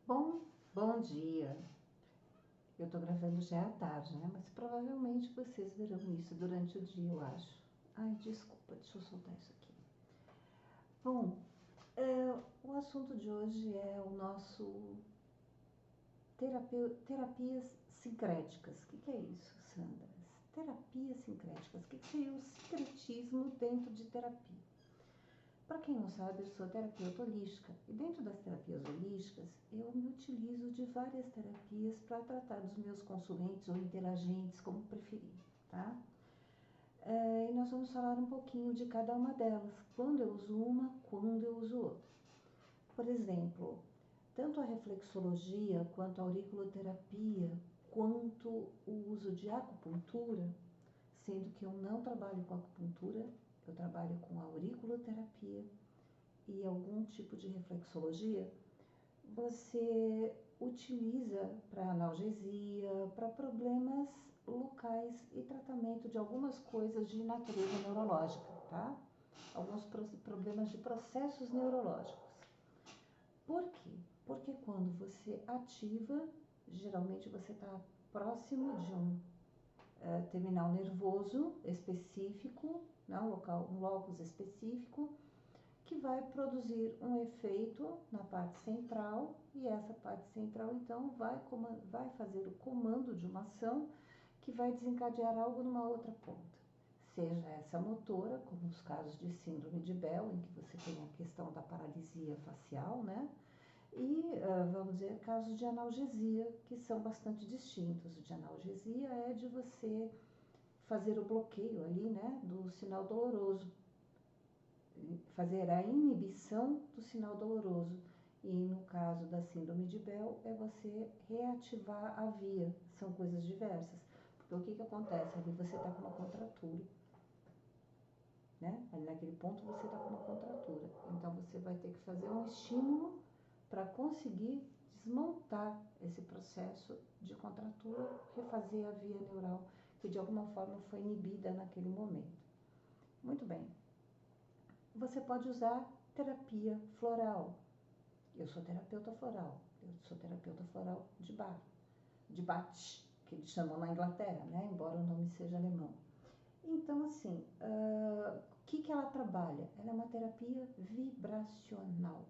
Bom dia. Eu tô gravando já à tarde, né? Mas provavelmente vocês verão isso durante o dia, eu acho. Ai, desculpa, deixa eu soltar isso aqui. Bom, o assunto de hoje é o nosso terapias sincréticas. O que é isso, Sandra? Terapias sincréticas. O que seria o sincretismo dentro de terapia? Para quem não sabe, eu sou terapeuta holística e dentro das terapias holísticas eu me utilizo de várias terapias para tratar dos meus consulentes ou interagentes, como preferir, tá? E nós vamos falar um pouquinho de cada uma delas, quando eu uso uma, quando eu uso outra. Por exemplo, tanto a reflexologia, quanto a auriculoterapia, quanto o uso de acupuntura, sendo que eu não trabalho com acupuntura, eu trabalho com auriculoterapia e algum tipo de reflexologia, você utiliza para analgesia, para problemas locais e tratamento de algumas coisas de natureza neurológica, tá? Alguns problemas de processos neurológicos. Por quê? Porque quando você ativa, geralmente você está próximo de um terminal nervoso específico, né, um locus específico, que vai produzir um efeito na parte central e essa parte central então vai fazer o comando de uma ação que vai desencadear algo numa outra ponta. Seja essa motora, como os casos de síndrome de Bell, em que você tem a questão da paralisia facial, né? E, vamos dizer, casos de analgesia, que são bastante distintos. O de analgesia é de você fazer o bloqueio ali, né, do sinal doloroso, fazer a inibição do sinal doloroso. E no caso da síndrome de Bell, é você reativar a via. São coisas diversas. Porque o que acontece? Ali você está com uma contratura, né? Ali naquele ponto você está com uma contratura. Então você vai ter que fazer um estímulo para conseguir desmontar esse processo de contratura, refazer a via neural que de alguma forma foi inibida naquele momento. Muito bem. Você pode usar terapia floral. Eu sou terapeuta floral. Eu sou terapeuta floral de Bach, que eles chamam na Inglaterra, né? Embora o nome seja alemão. Então, assim, o que ela trabalha? Ela é uma terapia vibracional.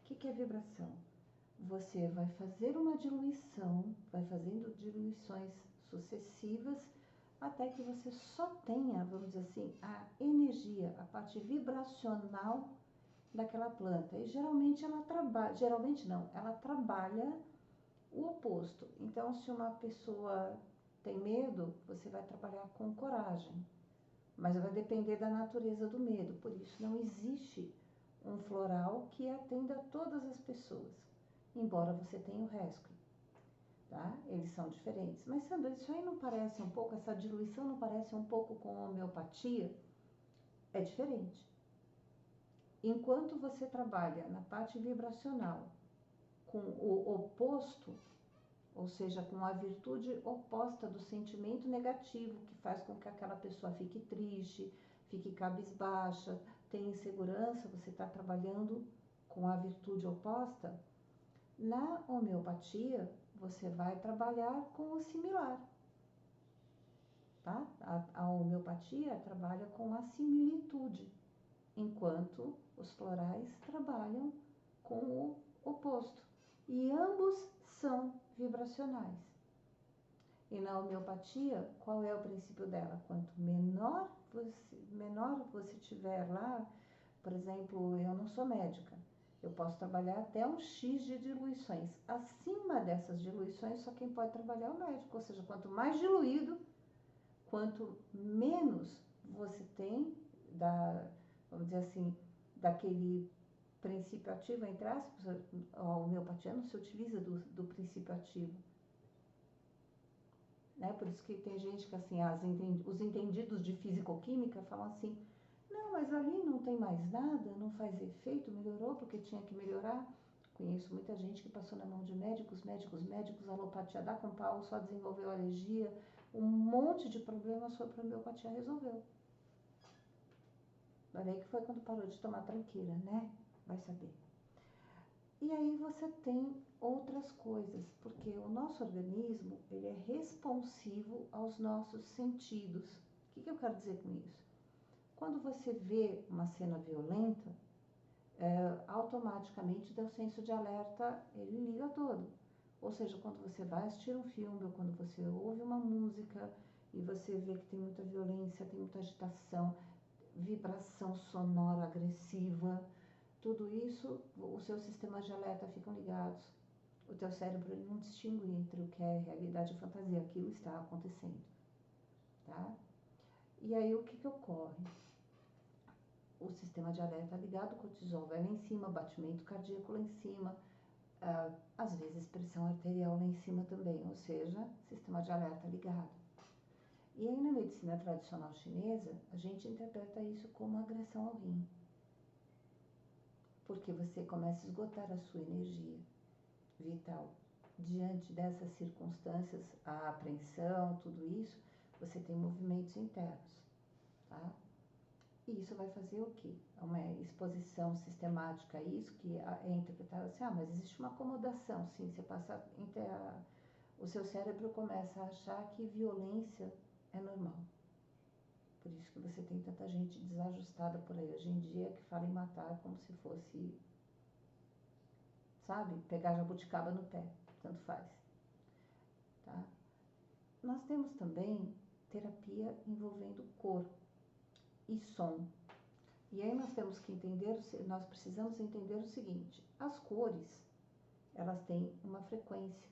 O que é vibração? Você vai fazer uma diluição, vai fazendo diluições sucessivas até que você só tenha, vamos dizer assim, a energia, a parte vibracional daquela planta. E geralmente ela trabalha, geralmente não, ela trabalha o oposto. Então, se uma pessoa tem medo, você vai trabalhar com coragem, mas vai depender da natureza do medo. Por isso, não existe um floral que atenda a todas as pessoas, embora você tenha o rescue, tá? Eles são diferentes. Mas, Sandra, isso aí não parece um pouco, essa diluição não parece um pouco com homeopatia? É diferente. Enquanto você trabalha na parte vibracional com o oposto, ou seja, com a virtude oposta do sentimento negativo, que faz com que aquela pessoa fique triste, fique cabisbaixa, tenha insegurança, você está trabalhando com a virtude oposta. Na homeopatia, você vai trabalhar com o similar, tá? A homeopatia trabalha com a similitude, enquanto os florais trabalham com o oposto. E ambos são vibracionais. E na homeopatia, qual é o princípio dela? Quanto menor você tiver lá, por exemplo, eu não sou médica, eu posso trabalhar até um X de diluições. Acima dessas diluições, só quem pode trabalhar é o médico. Ou seja, quanto mais diluído, quanto menos você tem vamos dizer assim, daquele princípio ativo, entre aspas, a homeopatia não se utiliza do princípio ativo. Né? Por isso que tem gente que, assim, os entendidos de fisicoquímica falam assim, não, mas ali não tem mais nada, não faz efeito, melhorou porque tinha que melhorar. Conheço muita gente que passou na mão de médicos, a alopatia dá com pau, só desenvolveu alergia, um monte de problemas foi para a homeopatia resolveu. Vai ver que foi quando parou de tomar tranqueira, né? Vai saber. E aí você tem outras coisas, porque o nosso organismo, ele é responsivo aos nossos sentidos. O que eu quero dizer com isso? Quando você vê uma cena violenta, automaticamente o teu senso de alerta, ele liga todo. Ou seja, quando você vai assistir um filme ou quando você ouve uma música e você vê que tem muita violência, tem muita agitação, vibração sonora agressiva, tudo isso, o seu sistema de alerta ficam ligados. O teu cérebro ele não distingue entre o que é realidade e fantasia, aquilo está acontecendo, tá? E aí o que ocorre? O sistema de alerta ligado, o cortisol vai lá em cima, batimento cardíaco lá em cima, às vezes pressão arterial lá em cima também, ou seja, sistema de alerta ligado. E aí na medicina tradicional chinesa, a gente interpreta isso como agressão ao rim, porque você começa a esgotar a sua energia vital. Diante dessas circunstâncias, a apreensão, tudo isso, você tem movimentos internos, tá? E isso vai fazer o quê? É uma exposição sistemática a isso, que é interpretado assim, mas existe uma acomodação, sim, você passa, o seu cérebro começa a achar que violência é normal. Por isso que você tem tanta gente desajustada por aí hoje em dia que fala em matar como se fosse, sabe, pegar jabuticaba no pé, tanto faz, tá? Nós temos também terapia envolvendo cor e som. E aí nós temos que entender, nós precisamos entender o seguinte, as cores, elas têm uma frequência.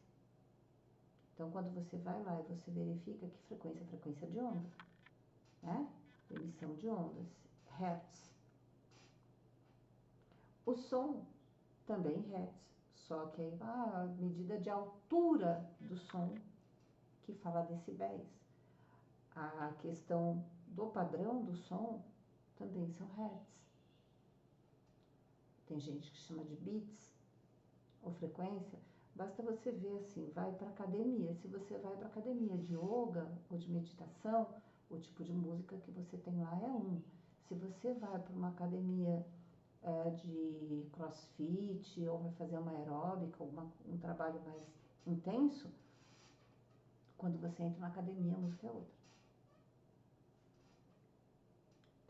Então, quando você vai lá e você verifica que frequência é frequência de onda, né? Emissão de ondas, hertz. O som também hertz, só que aí a medida de altura do som que fala decibéis. A questão do padrão do som também são hertz. Tem gente que chama de beats ou frequência. Basta você ver assim, vai para academia. Se você vai para academia de yoga ou de meditação, o tipo de música que você tem lá é um. Se você vai para uma academia de crossfit ou vai fazer uma aeróbica, um trabalho mais intenso, quando você entra na academia a música é outra.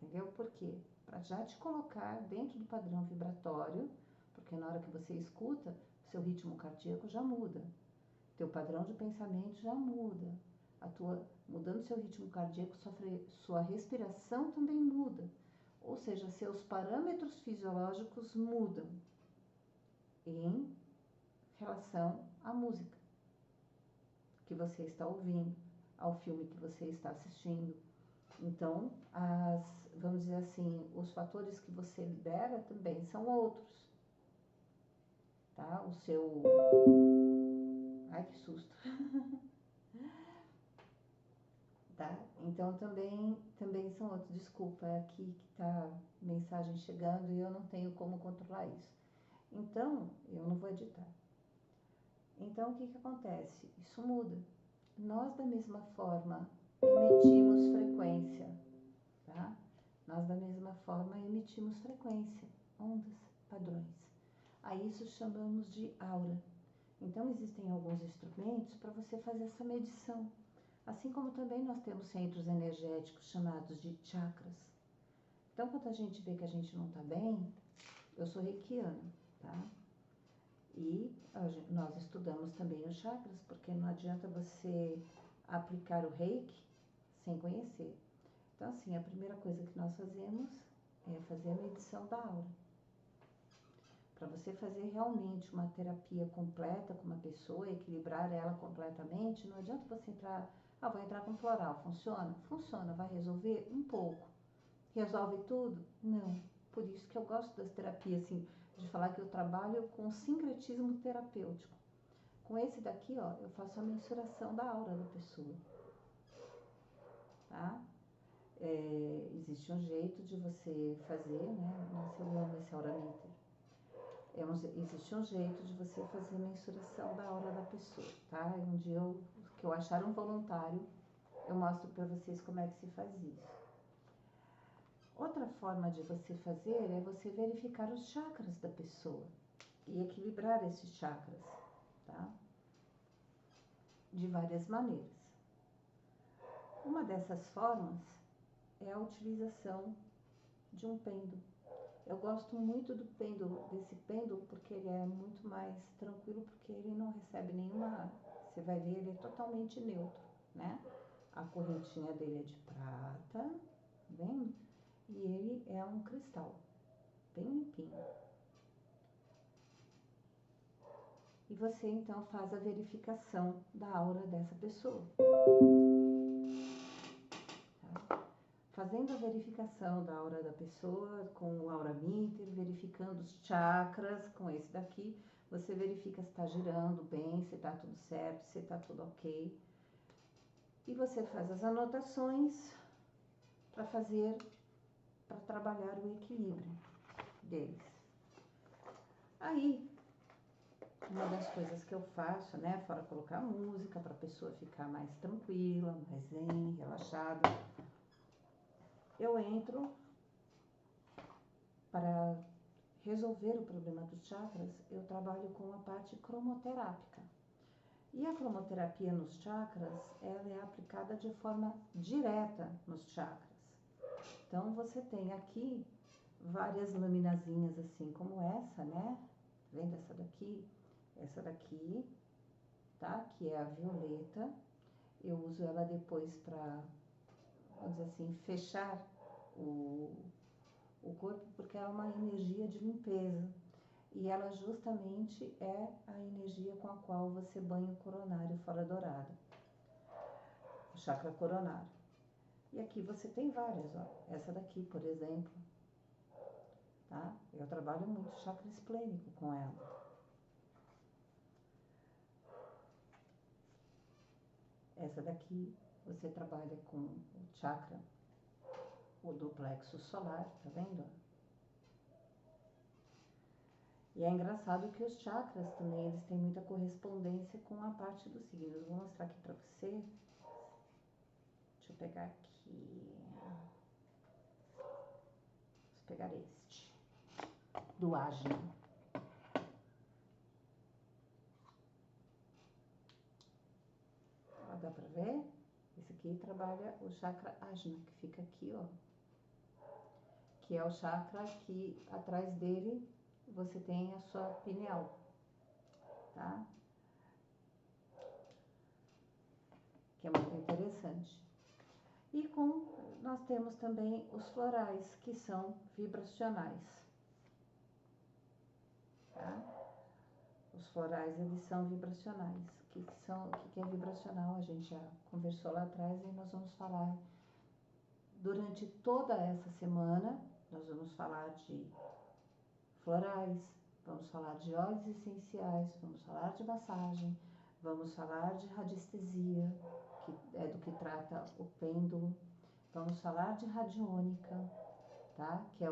Entendeu? Por quê? Para já te colocar dentro do padrão vibratório, porque na hora que você escuta, seu ritmo cardíaco já muda, teu padrão de pensamento já muda, mudando seu ritmo cardíaco, sua respiração também muda, ou seja, seus parâmetros fisiológicos mudam em relação à música que você está ouvindo, ao filme que você está assistindo. Então, vamos dizer assim, os fatores que você libera também são outros, tá? Ai, que susto. Tá? Então, também são outros. Desculpa, é aqui que tá mensagem chegando e eu não tenho como controlar isso. Então, eu não vou editar. Então, o que acontece? Isso muda. Nós, da mesma forma, emitimos frequência, tá? Nós, da mesma forma, emitimos frequência, ondas, padrões. A isso chamamos de aura. Então, existem alguns instrumentos para você fazer essa medição. Assim como também nós temos centros energéticos chamados de chakras. Então, quando a gente vê que a gente não está bem, eu sou reikiana, tá? E nós estudamos também os chakras, porque não adianta você aplicar o reiki sem conhecer. Então, assim, a primeira coisa que nós fazemos é fazer a medição da aura. Para você fazer realmente uma terapia completa com uma pessoa, equilibrar ela completamente, não adianta você entrar, vou entrar com floral, funciona? Funciona, vai resolver um pouco. Resolve tudo? Não. Por isso que eu gosto das terapias, assim, de falar que eu trabalho com sincretismo terapêutico. Com esse daqui, ó, eu faço a mensuração da aura da pessoa, tá? Existe um jeito de você fazer, né? Nossa, eu amo esse Aura Meter. Existe um jeito de você fazer a mensuração da aura da pessoa, tá? Um dia que eu achar um voluntário, eu mostro para vocês como é que se faz isso. Outra forma de você fazer é você verificar os chakras da pessoa. e equilibrar esses chakras, tá? De várias maneiras. Uma dessas formas é a utilização de um pêndulo. Eu gosto muito desse pêndulo, porque ele é muito mais tranquilo, porque ele não recebe nenhuma... Você vai ver, ele é totalmente neutro, né? A correntinha dele é de prata, tá vendo? E ele é um cristal, bem limpinho. E você, então, faz a verificação da aura dessa pessoa. Fazendo a verificação da aura da pessoa com o Aura Meter, verificando os chakras com esse daqui, você verifica se está girando bem, se está tudo certo, se está tudo ok. E você faz as anotações para trabalhar o equilíbrio deles. Aí, uma das coisas que eu faço, né, fora colocar música para a pessoa ficar mais tranquila, mais zen, relaxada, eu entro para resolver o problema dos chakras. Eu trabalho com a parte cromoterápica. E a cromoterapia nos chakras, ela é aplicada de forma direta nos chakras. Então, você tem aqui várias laminazinhas assim como essa, né? Tá vendo essa daqui? Essa daqui, tá? Que é a violeta. Eu uso ela depois para, vamos dizer assim, fechar o corpo, porque é uma energia de limpeza. E ela justamente é a energia com a qual você banha o coronário fora dourado, o chakra coronário. E aqui você tem várias, ó. Essa daqui, por exemplo, tá? Eu trabalho muito chakra esplênico com ela. Essa daqui você trabalha com o chakra, o do plexo solar, tá vendo? E é engraçado que os chakras também, eles têm muita correspondência com a parte dos signos. Eu vou mostrar aqui pra você. Deixa eu pegar aqui. Vou pegar este, do Ajna. Ó, dá pra ver? Esse aqui trabalha o chakra Ajna, que fica aqui, ó. Que é o chakra que atrás dele você tem a sua pineal, tá? Que é muito interessante. E nós temos também os florais, que são vibracionais, tá? Os florais, eles são vibracionais. O que é vibracional? A gente já conversou lá atrás e nós vamos falar durante toda essa semana. Nós vamos falar de florais, vamos falar de óleos essenciais, vamos falar de massagem, vamos falar de radiestesia, que é do que trata o pêndulo, vamos falar de radiônica, tá? Que é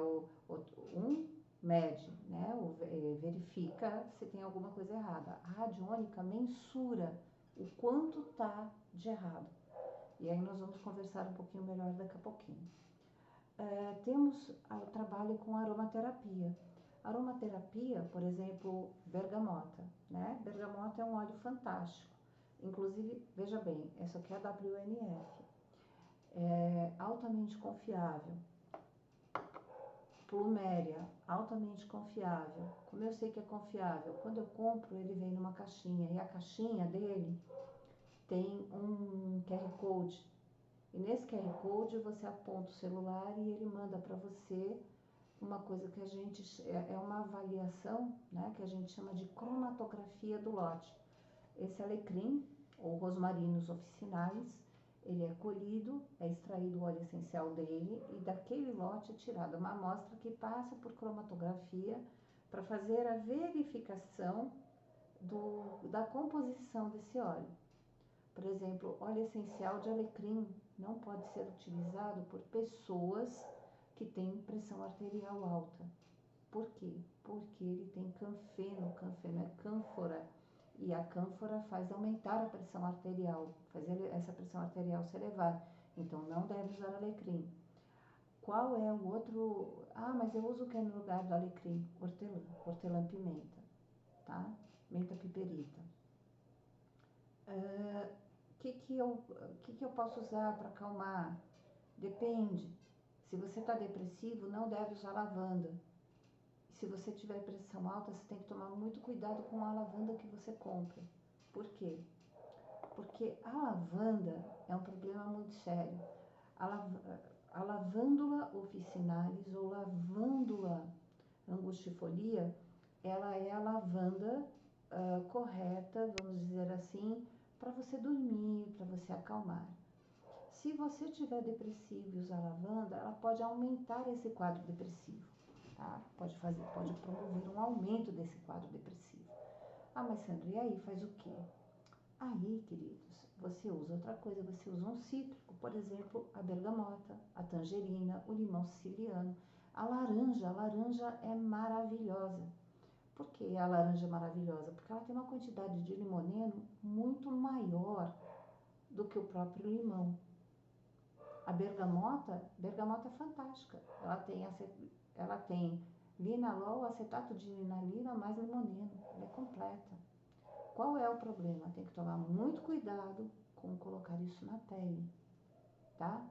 mede, né? Verifica se tem alguma coisa errada. A radiônica mensura o quanto tá de errado. E aí nós vamos conversar um pouquinho melhor daqui a pouquinho. Temos o trabalho com aromaterapia. Aromaterapia, por exemplo, bergamota, né? Bergamota é um óleo fantástico. Inclusive, veja bem, essa aqui é a WNF. É altamente confiável. Pluméria, altamente confiável. Como eu sei que é confiável? Quando eu compro, ele vem numa caixinha. E a caixinha dele tem um QR Code. E nesse QR Code você aponta o celular e ele manda para você uma coisa que a gente... É uma avaliação, né, que a gente chama de cromatografia do lote. Esse alecrim, ou rosmarinos officinais, ele é colhido, é extraído o óleo essencial dele e daquele lote é tirada uma amostra que passa por cromatografia para fazer a verificação da composição desse óleo. Por exemplo, óleo essencial de alecrim não pode ser utilizado por pessoas que têm pressão arterial alta. Por quê? Porque ele tem canfeno é cânfora. E a cânfora faz aumentar a pressão arterial, faz essa pressão arterial se elevar. Então, não deve usar alecrim. Qual é o outro? Ah, mas eu uso o que é no lugar do alecrim? Hortelã, hortelã-pimenta. menta piperita. Que eu posso usar para acalmar? Depende. Se você está depressivo, não deve usar lavanda. Se você tiver pressão alta, você tem que tomar muito cuidado com a lavanda que você compra. Por quê? Porque a lavanda é um problema muito sério. A lavândula officinalis ou lavândula angustifolia, ela é a lavanda correta, vamos dizer assim, para você dormir, para você acalmar. Se você tiver depressivo e usar lavanda, ela pode aumentar esse quadro depressivo, tá? Pode promover um aumento desse quadro depressivo. Ah, mas Sandra, e aí faz o quê? Aí, queridos, você usa outra coisa, você usa um cítrico, por exemplo, a bergamota, a tangerina, o limão siciliano, a laranja é maravilhosa. Por que a laranja é maravilhosa? Porque ela tem uma quantidade de limoneno muito maior do que o próprio limão. A bergamota é fantástica. Ela tem linalol, acetato de linalina mais limoneno. Ela é completa. Qual é o problema? Tem que tomar muito cuidado com colocar isso na pele, tá?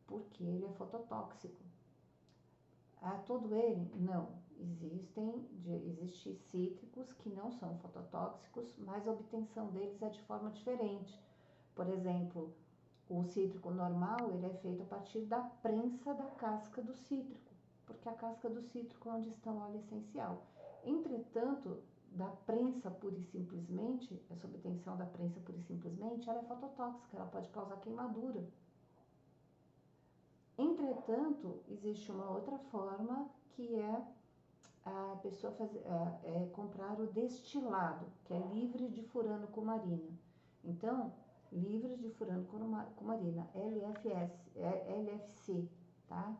Porque ele é fototóxico. Todo ele? Não. Existem cítricos que não são fototóxicos, mas a obtenção deles é de forma diferente. Por exemplo, o cítrico normal, ele é feito a partir da prensa da casca do cítrico, porque a casca do cítrico é onde está o óleo essencial. Entretanto, da prensa pura e simplesmente, essa obtenção da prensa pura e simplesmente, ela é fototóxica, ela pode causar queimadura. Entretanto, existe uma outra forma que é a pessoa comprar o destilado, que é livre de furano cumarina. Então, livre de furano cumarina, LFC, tá?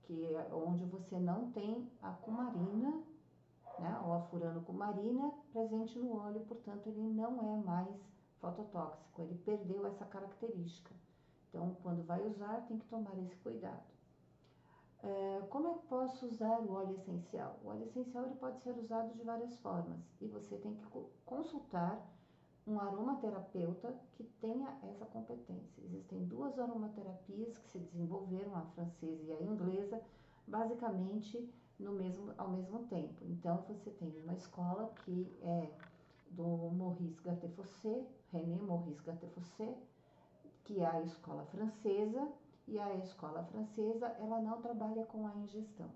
Que é onde você não tem a cumarina, né, ou a furano cumarina presente no óleo, portanto ele não é mais fototóxico, ele perdeu essa característica. Então, quando vai usar, tem que tomar esse cuidado. Como é que posso usar o óleo essencial? O óleo essencial ele pode ser usado de várias formas e você tem que consultar um aromaterapeuta que tenha essa competência. Existem duas aromaterapias que se desenvolveram, a francesa e a inglesa, basicamente ao mesmo tempo. Então, você tem uma escola que é do Maurice Gattefossé, René Maurice Gattefossé, que é a escola francesa, e a escola francesa, ela não trabalha com a ingestão.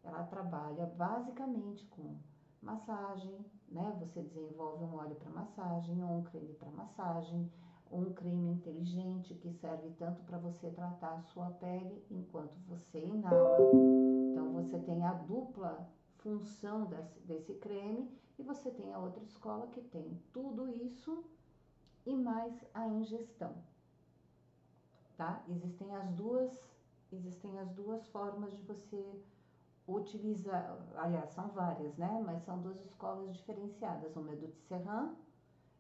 Ela trabalha basicamente com massagem, né? Você desenvolve um óleo para massagem, ou um creme para massagem, um creme inteligente que serve tanto para você tratar a sua pele enquanto você inala. Então, você tem a dupla função desse creme e você tem a outra escola que tem tudo isso e mais a ingestão. Tá? Existem as duas formas de você utilizar, aliás, são várias, né? Mas são duas escolas diferenciadas, uma é do Tisserand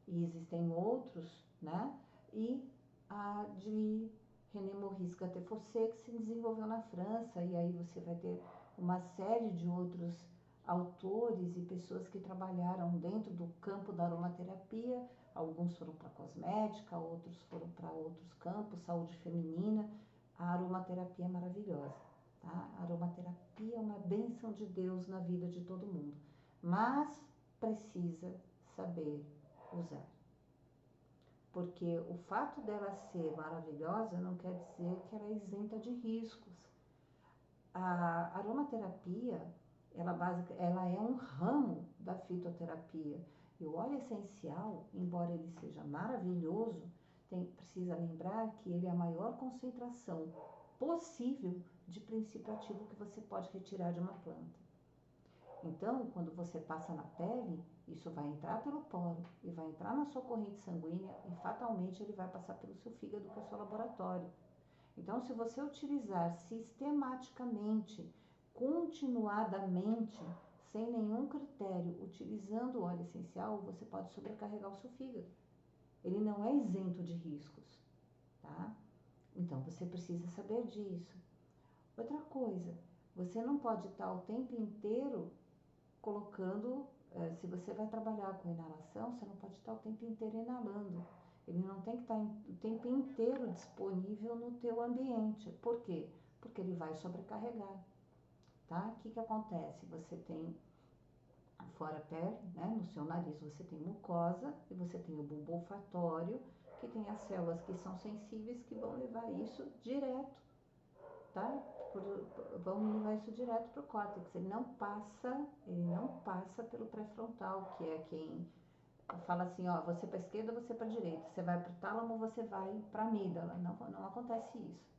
e existem outros, né? E a de René Maurice Gattefossé, que se desenvolveu na França, e aí você vai ter uma série de outros autores e pessoas que trabalharam dentro do campo da aromaterapia. Alguns foram para cosmética, outros foram para outros campos, saúde feminina. A aromaterapia é maravilhosa, tá? A aromaterapia é uma bênção de Deus na vida de todo mundo, mas precisa saber usar. Porque o fato dela ser maravilhosa não quer dizer que ela é isenta de riscos. A aromaterapia, ela é um ramo da fitoterapia. E o óleo essencial, embora ele seja maravilhoso, precisa lembrar que ele é a maior concentração possível de princípio ativo que você pode retirar de uma planta. Então, quando você passa na pele, isso vai entrar pelo poro e vai entrar na sua corrente sanguínea e fatalmente ele vai passar pelo seu fígado, que é o seu laboratório. Então, se você utilizar sistematicamente, continuadamente, sem nenhum critério, utilizando o óleo essencial, você pode sobrecarregar o seu fígado. Ele não é isento de riscos, tá? Então, você precisa saber disso. Outra coisa, você não pode estar o tempo inteiro colocando se você vai trabalhar com inalação, você não pode estar o tempo inteiro inalando. Ele não tem que estar o tempo inteiro disponível no teu ambiente. Por quê? Porque ele vai sobrecarregar, tá? O que que acontece? Você tem fora a pele, né? No seu nariz você tem mucosa e você tem o bulbo olfatório, que tem as células que são sensíveis que vão levar isso direto, tá? Vamos levar isso direto para o córtex. Ele não passa pelo pré-frontal, que é quem fala assim, ó, você para esquerda, você para direita, você vai para o tálamo, você vai para a amígdala. Não acontece isso,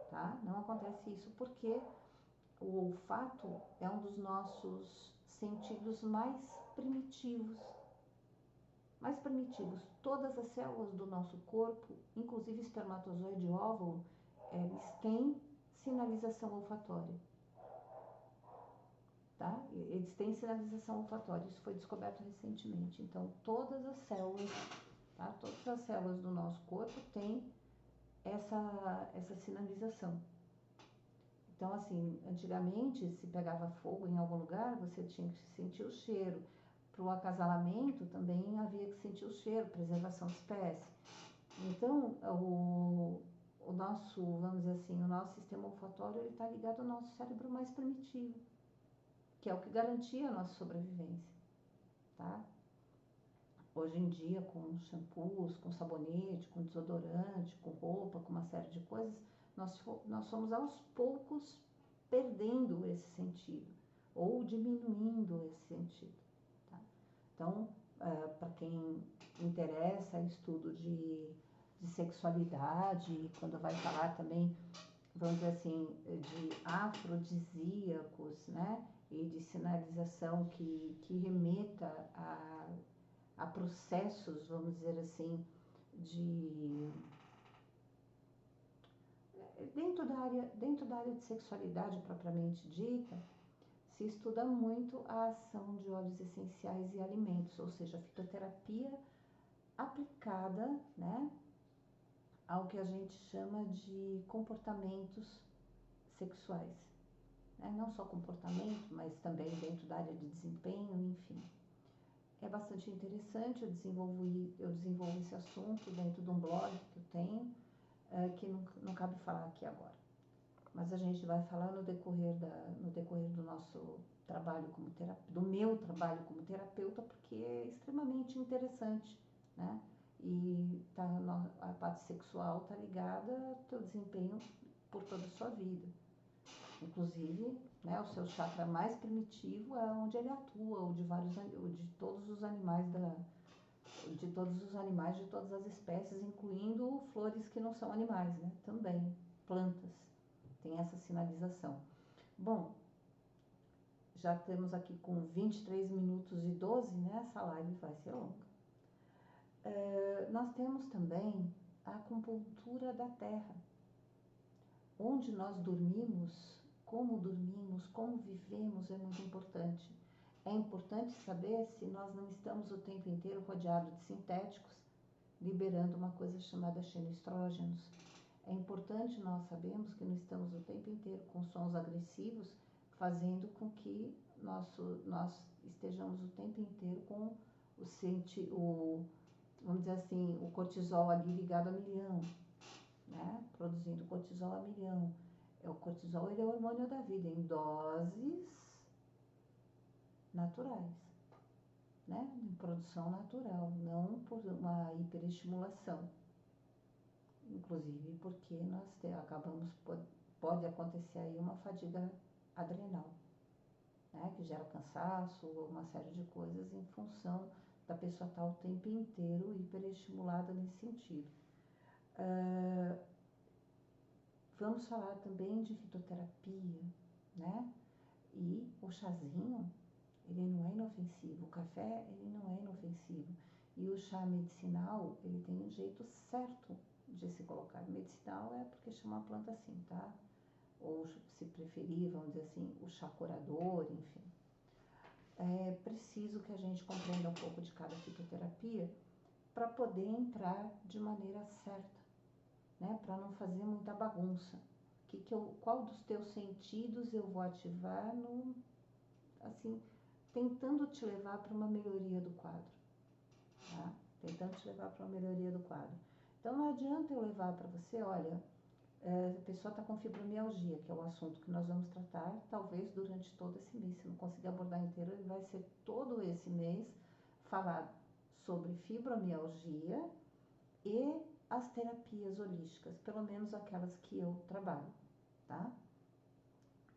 tá? Não acontece isso porque o olfato é um dos nossos sentidos mais primitivos. Mais primitivos. Todas as células do nosso corpo, inclusive espermatozoide e óvulo, eles têm sinalização olfatória, tá? Eles têm sinalização olfatória, isso foi descoberto recentemente. Então, todas as células, tá? Todas as células do nosso corpo têm essa sinalização. Então, assim, antigamente, se pegava fogo em algum lugar, você tinha que sentir o cheiro. Para o acasalamento, também havia que sentir o cheiro, preservação de espécie. Então, o nosso, vamos dizer assim, o nosso sistema olfatório, ele está ligado ao nosso cérebro mais primitivo, que é o que garantia a nossa sobrevivência, tá? Hoje em dia, com shampoos, com sabonete, com desodorante, com roupa, com uma série de coisas, nós somos aos poucos perdendo esse sentido ou diminuindo esse sentido, tá? Então, para quem interessa estudo de sexualidade, quando vai falar também, vamos dizer assim, de afrodisíacos, né? E de sinalização que remeta a processos, vamos dizer assim, dentro da área de sexualidade propriamente dita, se estuda muito a ação de óleos essenciais e alimentos, ou seja, a fitoterapia aplicada, né, ao que a gente chama de comportamentos sexuais, né? Não só comportamento, mas também dentro da área de desempenho, enfim. É bastante interessante, eu desenvolvo esse assunto dentro de um blog que eu tenho, que não cabe falar aqui agora. Mas a gente vai falar no decorrer do nosso trabalho como do meu trabalho como terapeuta, porque é extremamente interessante, né? E a parte sexual está ligada ao teu desempenho por toda a sua vida. Inclusive, né, o seu chakra mais primitivo é onde ele atua, o de todos os animais de todas as espécies, incluindo flores que não são animais, né? Também, plantas, tem essa sinalização. Bom, já temos aqui com 23 minutos e 12, né? Essa live vai ser longa. Nós temos também a acupuntura da terra, onde nós dormimos, como vivemos é muito importante. É importante saber se nós não estamos o tempo inteiro rodeados de sintéticos, liberando uma coisa chamada xenoestrógenos. É importante nós sabermos que não estamos o tempo inteiro com sons agressivos, fazendo com que nós estejamos o tempo inteiro com vamos dizer assim, o cortisol ali ligado a milhão, né? Produzindo cortisol a milhão. O cortisol, ele é o hormônio da vida, em doses naturais, né? Em produção natural, não por uma hiperestimulação. Inclusive porque pode acontecer aí uma fadiga adrenal, né? Que gera cansaço, uma série de coisas em função da pessoa estar o tempo inteiro hiperestimulada nesse sentido. Vamos falar também de fitoterapia, né? E o chazinho, ele não é inofensivo, o café, ele não é inofensivo. E o chá medicinal, ele tem um jeito certo de se colocar. Medicinal é porque chama a planta assim, tá? Ou se preferir, vamos dizer assim, o chá curador, enfim. É preciso que a gente compreenda um pouco de cada fitoterapia para poder entrar de maneira certa, né? Para não fazer muita bagunça. Qual dos teus sentidos eu vou ativar assim, tentando te levar para uma melhoria do quadro, tá? Tentando te levar para uma melhoria do quadro. Então, não adianta eu levar para você, olha, a pessoa está com fibromialgia, que é o assunto que nós vamos tratar, talvez durante todo esse mês. Se não conseguir abordar inteiro, ele vai ser todo esse mês falar sobre fibromialgia e as terapias holísticas, pelo menos aquelas que eu trabalho, tá?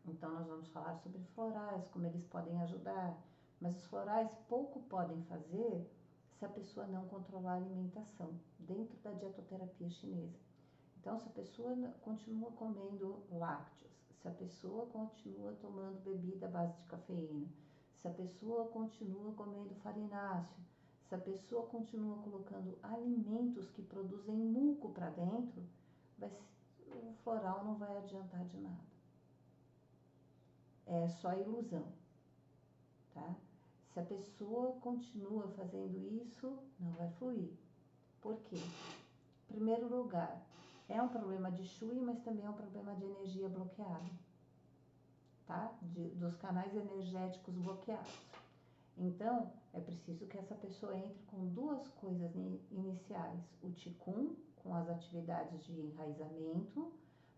Então, nós vamos falar sobre florais, como eles podem ajudar, mas os florais pouco podem fazer se a pessoa não controlar a alimentação dentro da dietoterapia chinesa. Então, se a pessoa continua comendo lácteos, se a pessoa continua tomando bebida à base de cafeína, se a pessoa continua comendo farináceo, se a pessoa continua colocando alimentos que produzem muco para dentro, o floral não vai adiantar de nada. É só ilusão, tá? Se a pessoa continua fazendo isso, não vai fluir. Por quê? Em primeiro lugar, é um problema de Shui, mas também é um problema de energia bloqueada, tá? Dos canais energéticos bloqueados. Então, é preciso que essa pessoa entre com duas coisas iniciais. O Qigong, com as atividades de enraizamento,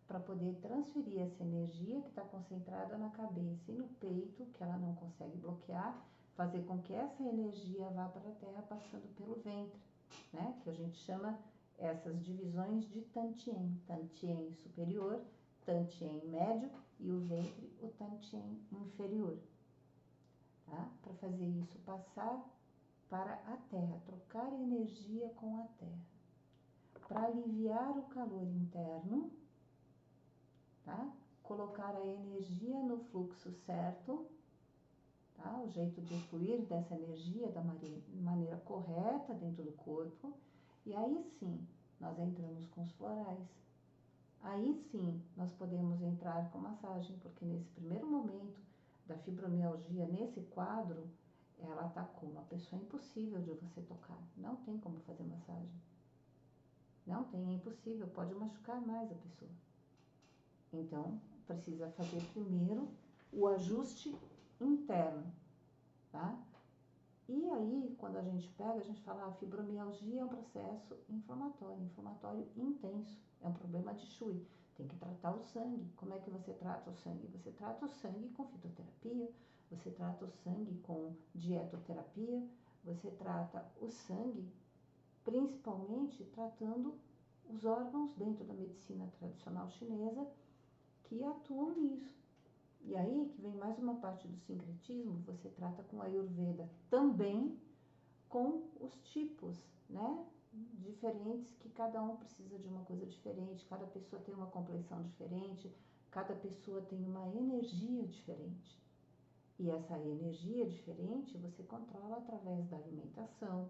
para poder transferir essa energia que está concentrada na cabeça e no peito, que ela não consegue bloquear, fazer com que essa energia vá para a terra passando pelo ventre, né? Que a gente chama essas divisões de Tantien. Tantien superior, Tantien médio e o ventre, o Tantien inferior. Tá? Para fazer isso passar para a terra, trocar energia com a terra. Para aliviar o calor interno, tá? Colocar a energia no fluxo certo, tá? O jeito de fluir dessa energia da maneira correta dentro do corpo. E aí sim, nós entramos com os florais. Aí sim, nós podemos entrar com massagem, porque nesse primeiro momento da fibromialgia, nesse quadro, ela está com uma pessoa impossível de você tocar. Não tem como fazer massagem. Não tem, é impossível, pode machucar mais a pessoa. Então, precisa fazer primeiro o ajuste interno, tá? E aí, quando a gente pega, a gente fala, a fibromialgia é um processo inflamatório intenso, é um problema de Shui. Tem que tratar o sangue. Como é que você trata o sangue? Você trata o sangue com fitoterapia, você trata o sangue com dietoterapia, você trata o sangue principalmente tratando os órgãos dentro da medicina tradicional chinesa que atuam nisso. E aí que vem mais uma parte do sincretismo, você trata com a Ayurveda também com os tipos, né? Diferentes, que cada um precisa de uma coisa diferente, cada pessoa tem uma complexão diferente, cada pessoa tem uma energia diferente. E essa energia diferente você controla através da alimentação,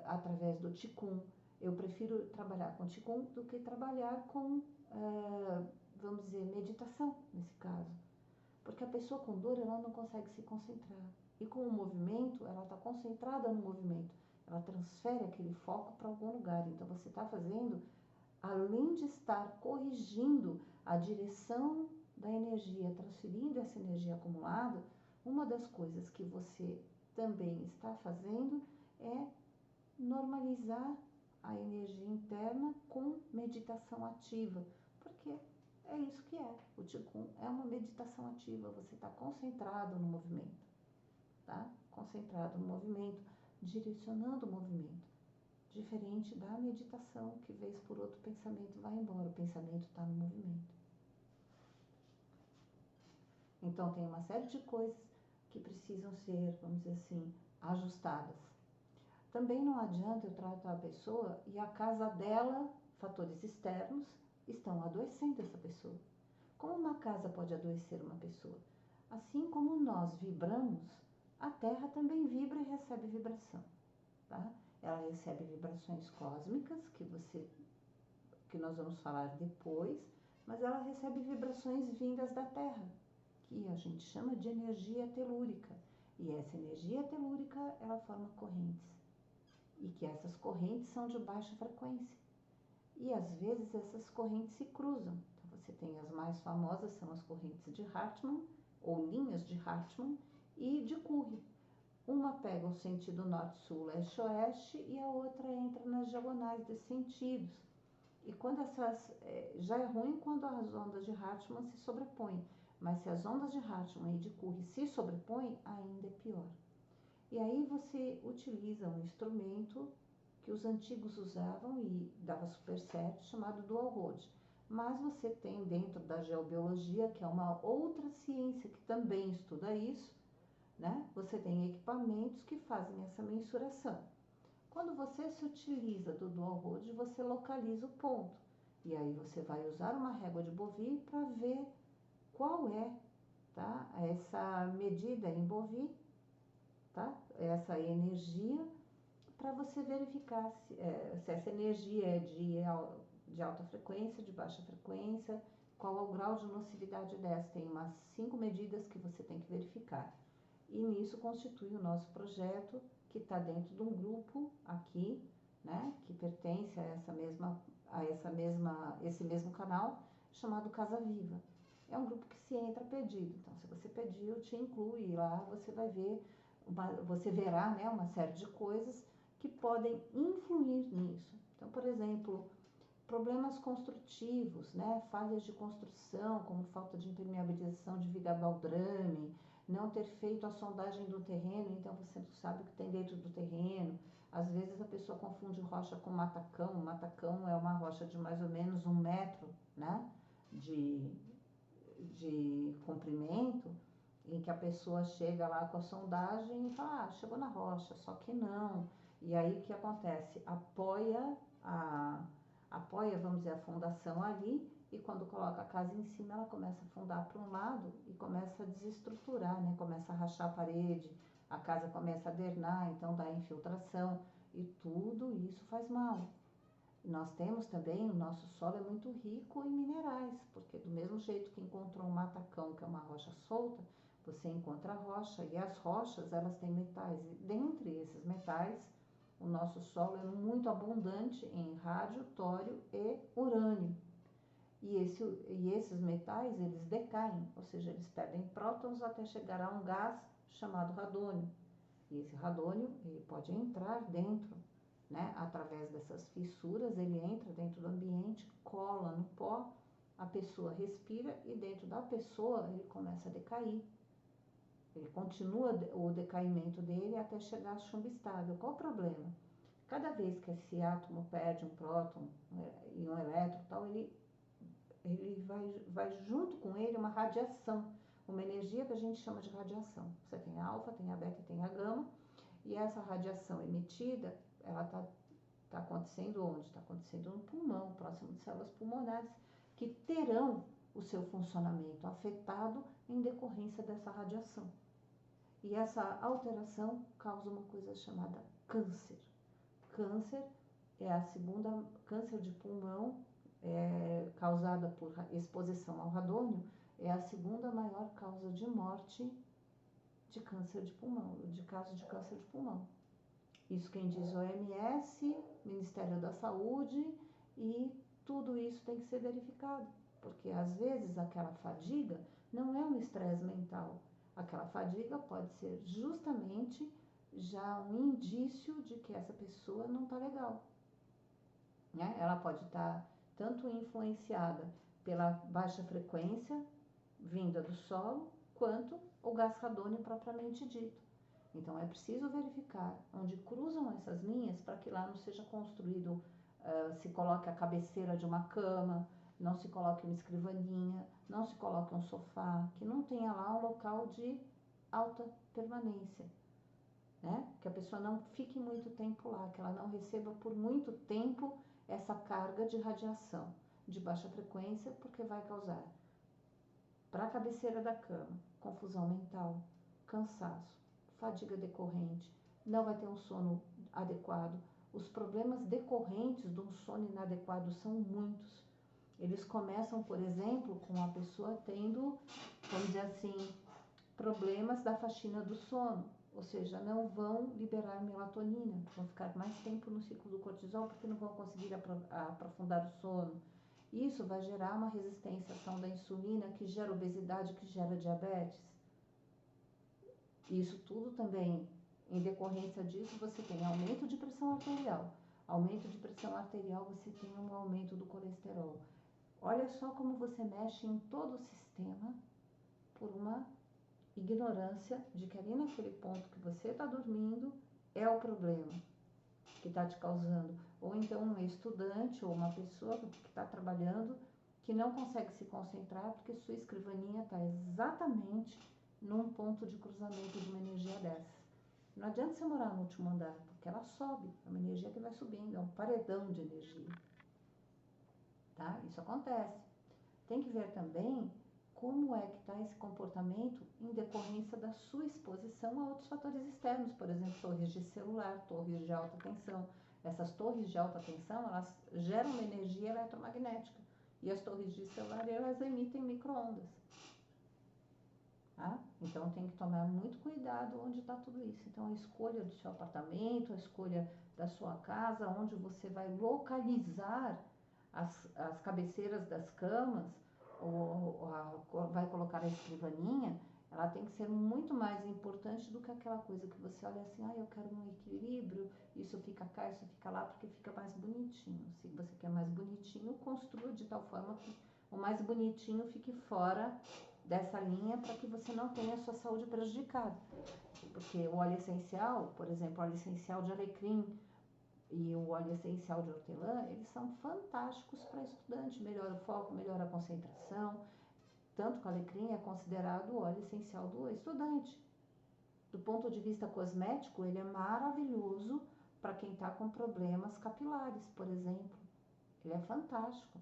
através do Qigong. Eu prefiro trabalhar com Qigong do que trabalhar com, vamos dizer, meditação, nesse caso. Porque a pessoa com dor, ela não consegue se concentrar. E com o movimento, ela está concentrada no movimento. Ela transfere aquele foco para algum lugar. Então, você está fazendo, além de estar corrigindo a direção da energia, transferindo essa energia acumulada, uma das coisas que você também está fazendo é normalizar a energia interna com meditação ativa. Porque é isso que é. O Qigong é uma meditação ativa. Você está concentrado no movimento, tá? Concentrado no movimento, direcionando o movimento. Diferente da meditação, que vez por outro o pensamento vai embora. O pensamento está no movimento. Então, tem uma série de coisas que precisam ser, vamos dizer assim, ajustadas. Também não adianta eu tratar a pessoa e a casa dela, fatores externos, estão adoecendo essa pessoa. Como uma casa pode adoecer uma pessoa? Assim como nós vibramos, a Terra também vibra e recebe vibração, tá? Ela recebe vibrações cósmicas, que nós vamos falar depois, mas ela recebe vibrações vindas da Terra, que a gente chama de energia telúrica. E essa energia telúrica, ela forma correntes. E que essas correntes são de baixa frequência. E às vezes essas correntes se cruzam. Então você tem as mais famosas, são as correntes de Hartmann, ou linhas de Hartmann, e discorre. Uma pega o sentido norte-sul, leste-oeste, e a outra entra nas diagonais desses sentidos. E quando já é ruim quando as ondas de Hartmann se sobrepõem, mas se as ondas de Hartmann e de Curry se sobrepõem, ainda é pior. E aí você utiliza um instrumento que os antigos usavam e dava super certo, chamado dual rod. Mas você tem dentro da geobiologia, que é uma outra ciência que também estuda isso, né? Você tem equipamentos que fazem essa mensuração. Quando você se utiliza do dual rod, você localiza o ponto. E aí você vai usar uma régua de Bovie para ver qual é, tá, essa medida em Bovie, tá? Essa energia, para você verificar se essa energia é de alta frequência, de baixa frequência, qual é o grau de nocividade dessa. Tem umas 5 medidas que você tem que verificar. E nisso constitui o nosso projeto, que está dentro de um grupo aqui, né, que pertence esse mesmo canal, chamado Casa Viva. É um grupo que se entra pedido. Então, se você pediu, te inclui e lá você vai ver, você verá, né, uma série de coisas que podem influir nisso. Então, por exemplo, problemas construtivos, né, falhas de construção, como falta de impermeabilização de viga baldrame, não ter feito a sondagem do terreno, então você não sabe o que tem dentro do terreno. Às vezes a pessoa confunde rocha com matacão. O matacão é uma rocha de mais ou menos 1 metro, né, de comprimento, em que a pessoa chega lá com a sondagem e fala, chegou na rocha, só que não. E aí o que acontece? Apoia, vamos dizer, a fundação ali, e quando coloca a casa em cima, ela começa a afundar para um lado e começa a desestruturar, né? Começa a rachar a parede, a casa começa a adernar, então dá infiltração, e tudo isso faz mal. Nós temos também, o nosso solo é muito rico em minerais, porque do mesmo jeito que encontrou um matacão, que é uma rocha solta, você encontra a rocha, e as rochas, elas têm metais, e dentre esses metais, o nosso solo é muito abundante em rádio, tório e urânio. E esses metais, eles decaem, ou seja, eles perdem prótons até chegar a um gás chamado radônio. E esse radônio, ele pode entrar dentro, né? Através dessas fissuras, ele entra dentro do ambiente, cola no pó, a pessoa respira e dentro da pessoa ele começa a decair. Ele continua o decaimento dele até chegar a chumbo estável. Qual o problema? Cada vez que esse átomo perde um próton e um elétron, tal, ele vai junto com ele uma radiação, uma energia que a gente chama de radiação. Você tem a alfa, tem a beta e tem a gama, e essa radiação emitida, ela tá acontecendo onde? Está acontecendo no pulmão, próximo de células pulmonares, que terão o seu funcionamento afetado em decorrência dessa radiação. E essa alteração causa uma coisa chamada câncer. Câncer é a segunda, câncer de pulmão, causada por exposição ao radônio, é a segunda maior causa de morte de câncer de pulmão, de casos de câncer de pulmão. Isso quem diz o OMS, Ministério da Saúde, e tudo isso tem que ser verificado, porque às vezes aquela fadiga não é um estresse mental, aquela fadiga pode ser justamente já um indício de que essa pessoa não está legal, né? Ela pode estar tanto influenciada pela baixa frequência vinda do solo, quanto o gás radônio propriamente dito. Então é preciso verificar onde cruzam essas linhas para que lá não seja construído, se coloque a cabeceira de uma cama, não se coloque uma escrivaninha, não se coloque um sofá, que não tenha lá um local de alta permanência, né? Que a pessoa não fique muito tempo lá, que ela não receba por muito tempo essa carga de radiação de baixa frequência, porque vai causar para a cabeceira da cama confusão mental, cansaço, fadiga decorrente, não vai ter um sono adequado. Os problemas decorrentes de um sono inadequado são muitos. Eles começam, por exemplo, com a pessoa tendo, vamos dizer assim, problemas da faxina do sono, ou seja, não vão liberar melatonina, vão ficar mais tempo no ciclo do cortisol porque não vão conseguir aprofundar o sono. Isso vai gerar uma resistência à ação da insulina, que gera obesidade, que gera diabetes. Isso tudo também, em decorrência disso, você tem aumento de pressão arterial. Aumento de pressão arterial, você tem um aumento do colesterol. Olha só como você mexe em todo o sistema por uma ignorância de que ali naquele ponto que você está dormindo é o problema que está te causando. Ou então um estudante ou uma pessoa que está trabalhando que não consegue se concentrar porque sua escrivaninha está exatamente num ponto de cruzamento de uma energia dessas. Não adianta você morar no último andar, porque ela sobe, é uma energia que vai subindo, é um paredão de energia. Tá? Isso acontece. Tem que ver também como é que está esse comportamento em decorrência da sua exposição a outros fatores externos, por exemplo, torres de celular, torres de alta tensão. Essas torres de alta tensão, elas geram uma energia eletromagnética e as torres de celular, elas emitem micro-ondas. Tá? Então tem que tomar muito cuidado onde está tudo isso. Então a escolha do seu apartamento, a escolha da sua casa, onde você vai localizar as cabeceiras das camas, vai colocar a escrivaninha, ela tem que ser muito mais importante do que aquela coisa que você olha assim, eu quero um equilíbrio, isso fica cá, isso fica lá, porque fica mais bonitinho. Se você quer mais bonitinho, construa de tal forma que o mais bonitinho fique fora dessa linha para que você não tenha a sua saúde prejudicada. Porque o óleo essencial, por exemplo, o óleo essencial de alecrim e o óleo essencial de hortelã, eles são fantásticos para estudante, melhora o foco, melhora a concentração, tanto que o alecrim é considerado o óleo essencial do estudante. Do ponto de vista cosmético, ele é maravilhoso para quem está com problemas capilares, por exemplo. Ele é fantástico.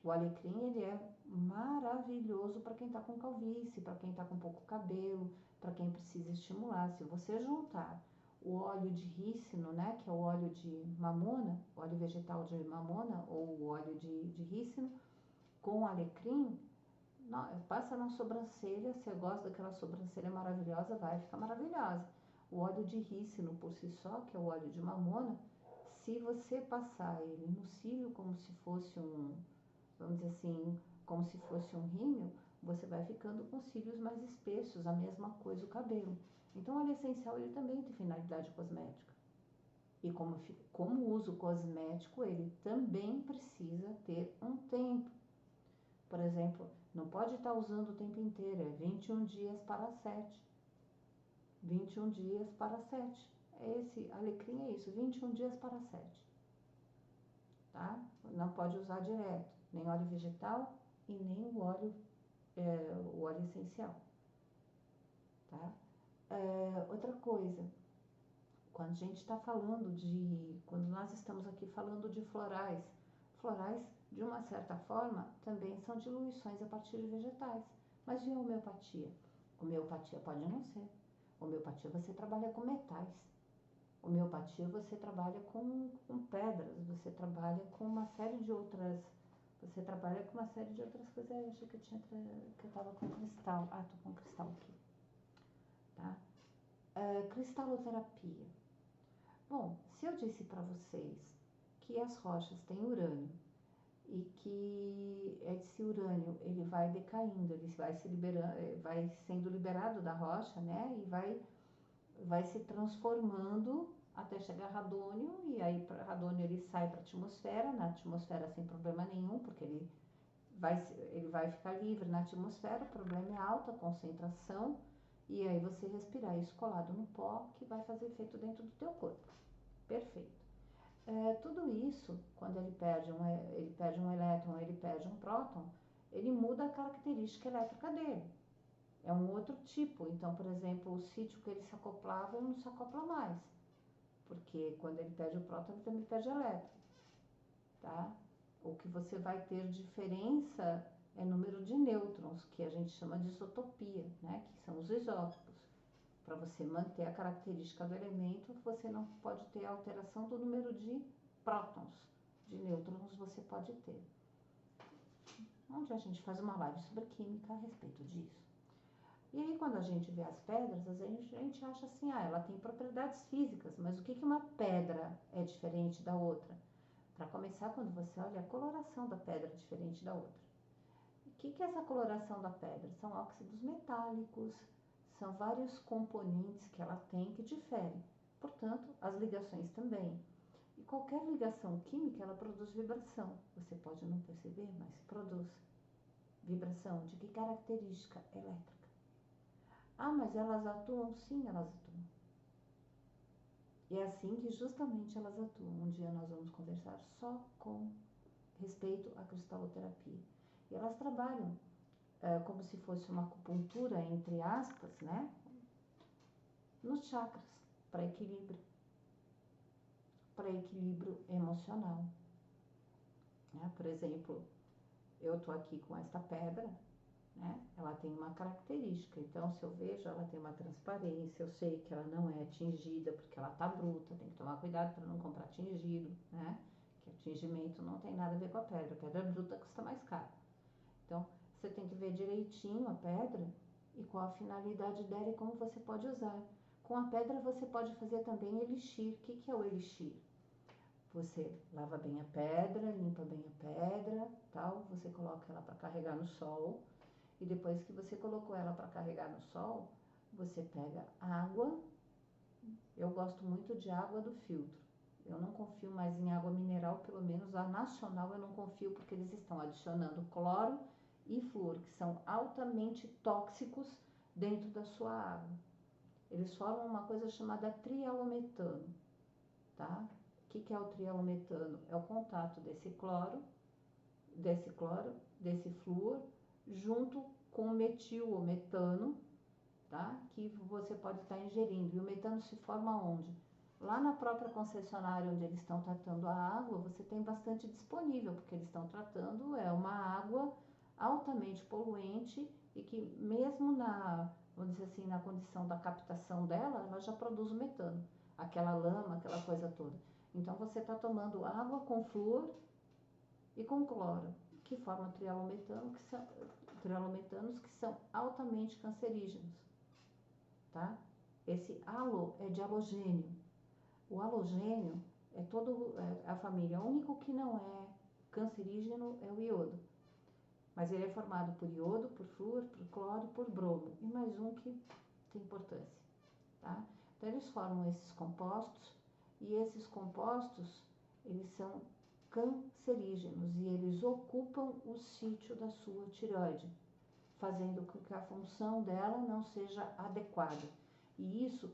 O alecrim, ele é maravilhoso para quem está com calvície, para quem está com pouco cabelo, para quem precisa estimular. Se você juntar o óleo de rícino, né, que é o óleo de mamona, o óleo vegetal de mamona ou o óleo de rícino, com alecrim, passa na sobrancelha, você gosta daquela sobrancelha maravilhosa, vai ficar maravilhosa. O óleo de rícino por si só, que é o óleo de mamona, se você passar ele no cílio como se fosse vamos dizer assim, como se fosse um rímel, você vai ficando com cílios mais espessos, a mesma coisa o cabelo. Então, o óleo essencial, ele também tem finalidade cosmética. E como uso cosmético, ele também precisa ter um tempo. Por exemplo, não pode estar usando o tempo inteiro, é 21 dias para 7. 21 dias para 7. Esse alecrim é isso, 21 dias para 7. Tá? Não pode usar direto, nem óleo vegetal e nem o óleo essencial. Tá? Outra coisa, quando a gente está falando quando nós estamos aqui falando de florais, de uma certa forma, também são diluições a partir de vegetais. Mas e a homeopatia? Homeopatia pode não ser. Homeopatia você trabalha com metais. Homeopatia você trabalha com pedras, você trabalha com uma série de outras. Você trabalha com uma série de outras coisas. Eu achei que eu tava com cristal. Tô com cristal aqui. Tá? Cristaloterapia. Bom, se eu disse para vocês que as rochas têm urânio e que esse urânio ele vai decaindo, ele vai se liberando, vai sendo liberado da rocha, né? E vai se transformando até chegar a radônio, e aí radônio ele sai para a atmosfera, na atmosfera sem problema nenhum, porque ele vai ficar livre na atmosfera, o problema é a alta concentração, e aí você respirar isso colado no pó, que vai fazer efeito dentro do teu corpo. Perfeito. Tudo isso, quando ele perde um elétron, ele perde um próton, ele muda a característica elétrica dele. É um outro tipo. Então, por exemplo, o sítio que ele se acoplava, ele não se acopla mais. Porque quando ele perde o próton, ele também perde elétron. Tá? O que você vai ter diferença é número de nêutrons, que a gente chama de isotopia, né? Que são os isótopos. Para você manter a característica do elemento, você não pode ter alteração do número de prótons. De nêutrons você pode ter. Onde a gente faz uma live sobre química a respeito disso. E aí, quando a gente vê as pedras, a gente acha assim, ela tem propriedades físicas, mas o que uma pedra é diferente da outra? Para começar, quando você olha a coloração da pedra é diferente da outra. O que é essa coloração da pedra? São óxidos metálicos, São vários componentes que ela tem que diferem. Portanto, as ligações também. E qualquer ligação química, ela produz vibração. Você pode não perceber, mas produz vibração. De que característica? Elétrica. Ah, mas elas atuam? Sim, elas atuam. E é assim que justamente elas atuam. Um dia nós vamos conversar só com respeito à cristaloterapia. E elas trabalham como se fosse uma acupuntura, entre aspas, né? Nos chakras, para equilíbrio emocional. Né? Por exemplo, eu estou aqui com esta pedra, né? Ela tem uma característica, então se eu vejo, ela tem uma transparência, eu sei que ela não é tingida porque ela está bruta, tem que tomar cuidado para não comprar tingido, né? Que o tingimento não tem nada a ver com a pedra bruta custa mais caro. Então, você tem que ver direitinho a pedra e qual a finalidade dela e como você pode usar. Com a pedra você pode fazer também elixir. O que é o elixir? Você lava bem a pedra, limpa bem a pedra, tal, você coloca ela para carregar no sol. E depois que você colocou ela para carregar no sol, você pega água. Eu gosto muito de água do filtro. Eu não confio mais em água mineral, pelo menos a nacional eu não confio, porque eles estão adicionando cloro e flúor, que são altamente tóxicos dentro da sua água. Eles formam uma coisa chamada trialometano, tá? O que é o trialometano? É o contato desse cloro, desse flúor, junto com o metil ou metano, tá? Que você pode estar ingerindo. E o metano se forma onde? Lá na própria concessionária onde eles estão tratando a água, você tem bastante disponível, porque eles estão tratando uma água altamente poluente e que mesmo vamos dizer assim, na condição da captação dela, ela já produz o metano, aquela lama, aquela coisa toda. Então você está tomando água com flúor e com cloro, que formam trialometanos que são altamente cancerígenos, tá? Esse halo é de halogênio. O halogênio é a família. O único que não é cancerígeno é o iodo. Mas ele é formado por iodo, por flúor, por cloro e por bromo. E mais um que tem importância, tá? Então eles formam esses compostos e esses compostos, eles são cancerígenos e eles ocupam o sítio da sua tireoide, fazendo com que a função dela não seja adequada. E isso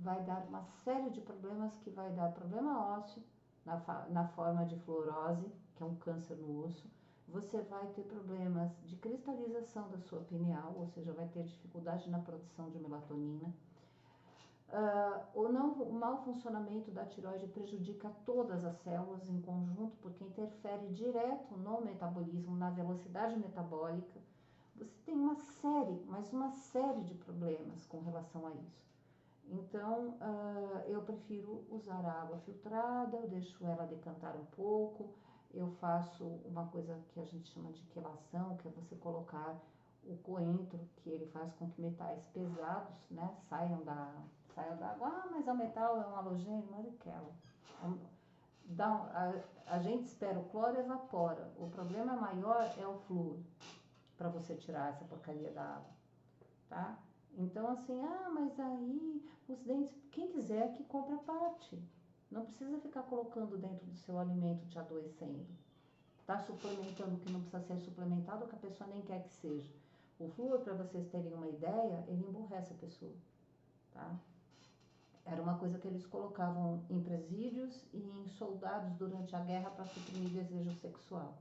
vai dar uma série de problemas, que vai dar problema ósseo na forma de fluorose, que é um câncer no osso. Você vai ter problemas de cristalização da sua pineal, ou seja, vai ter dificuldade na produção de melatonina. O mau funcionamento da tireoide prejudica todas as células em conjunto, porque interfere direto no metabolismo, na velocidade metabólica. Você tem uma série de problemas com relação a isso. Então, eu prefiro usar a água filtrada, eu deixo ela decantar um pouco, eu faço uma coisa que a gente chama de quelação, que é você colocar o coentro, que ele faz com que metais pesados, né, saiam da água. Ah, mas o metal é um halogênio, mas ele quela. A gente espera o cloro e evapora. O problema maior é o flúor, para você tirar essa porcaria da água, tá? Então, assim, mas aí os dentes, quem quiser que compre a parte. Não precisa ficar colocando dentro do seu alimento te adoecendo. Tá suplementando o que não precisa ser suplementado, ou que a pessoa nem quer que seja. O flúor, para vocês terem uma ideia, ele emburrece a pessoa, tá? Era uma coisa que eles colocavam em presídios e em soldados durante a guerra para suprimir desejo sexual.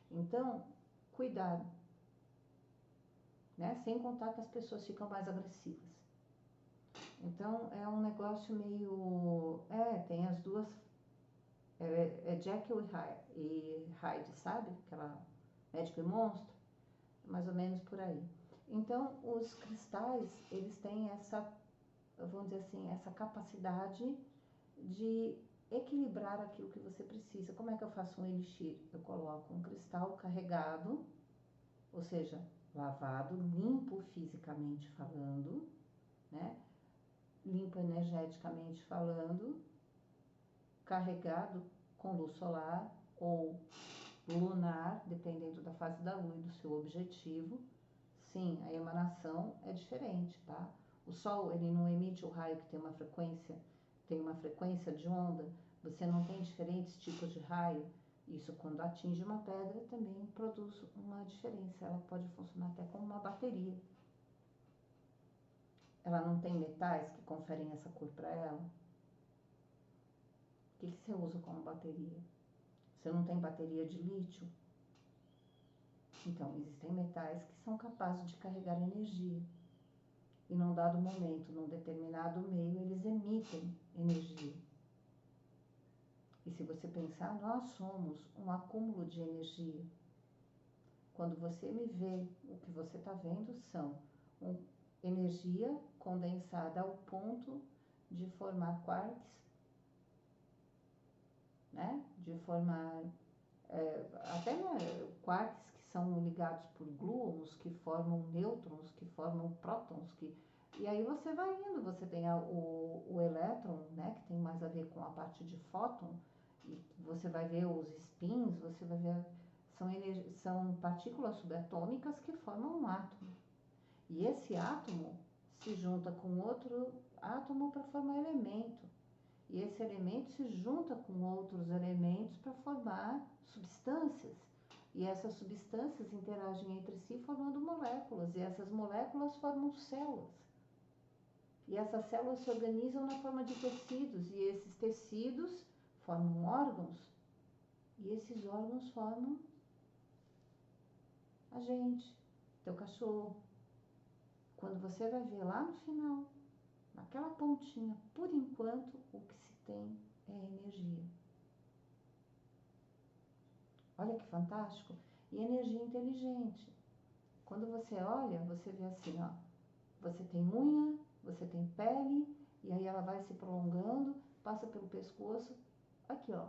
Então, cuidado, né? Sem contar que as pessoas ficam mais agressivas. Então, é um negócio meio... tem as duas... É Jekyll e Hyde, sabe? Aquela médico e monstro. Mais ou menos por aí. Então, os cristais, eles têm essa, vamos dizer assim, essa capacidade de equilibrar aquilo que você precisa. Como é que eu faço um elixir? Eu coloco um cristal carregado, ou seja, lavado, limpo fisicamente falando, né? Limpo energeticamente falando, carregado com luz solar ou lunar, dependendo da fase da lua e do seu objetivo. Sim, a emanação é diferente, tá? O Sol, ele não emite o raio que tem uma frequência de onda. Você não tem diferentes tipos de raio. Isso, quando atinge uma pedra, também produz uma diferença. Ela pode funcionar até como uma bateria. Ela não tem metais que conferem essa cor para ela. O que você usa como bateria? Você não tem bateria de lítio? Então, existem metais que são capazes de carregar energia. E num dado momento, num determinado meio, eles emitem energia. E se você pensar, nós somos um acúmulo de energia. Quando você me vê, o que você está vendo são energia condensada ao ponto de formar quarks, né? De formar até quarks que são ligados por gluons, que formam nêutrons, que formam prótons, e aí você vai indo, você tem o elétron, né, que tem mais a ver com a parte de fóton, e você vai ver os spins, você vai ver, são partículas subatômicas que formam um átomo. E esse átomo se junta com outro átomo para formar elemento. E esse elemento se junta com outros elementos para formar substâncias. E essas substâncias interagem entre si formando moléculas. E essas moléculas formam células. E essas células se organizam na forma de tecidos. E esses tecidos formam órgãos. E esses órgãos formam a gente, teu cachorro. Quando você vai ver lá no final, naquela pontinha, por enquanto, o que se tem é energia. Olha que fantástico. E energia inteligente. Quando você olha, você vê assim, ó. Você tem unha, você tem pele, e aí ela vai se prolongando, passa pelo pescoço. Aqui, ó.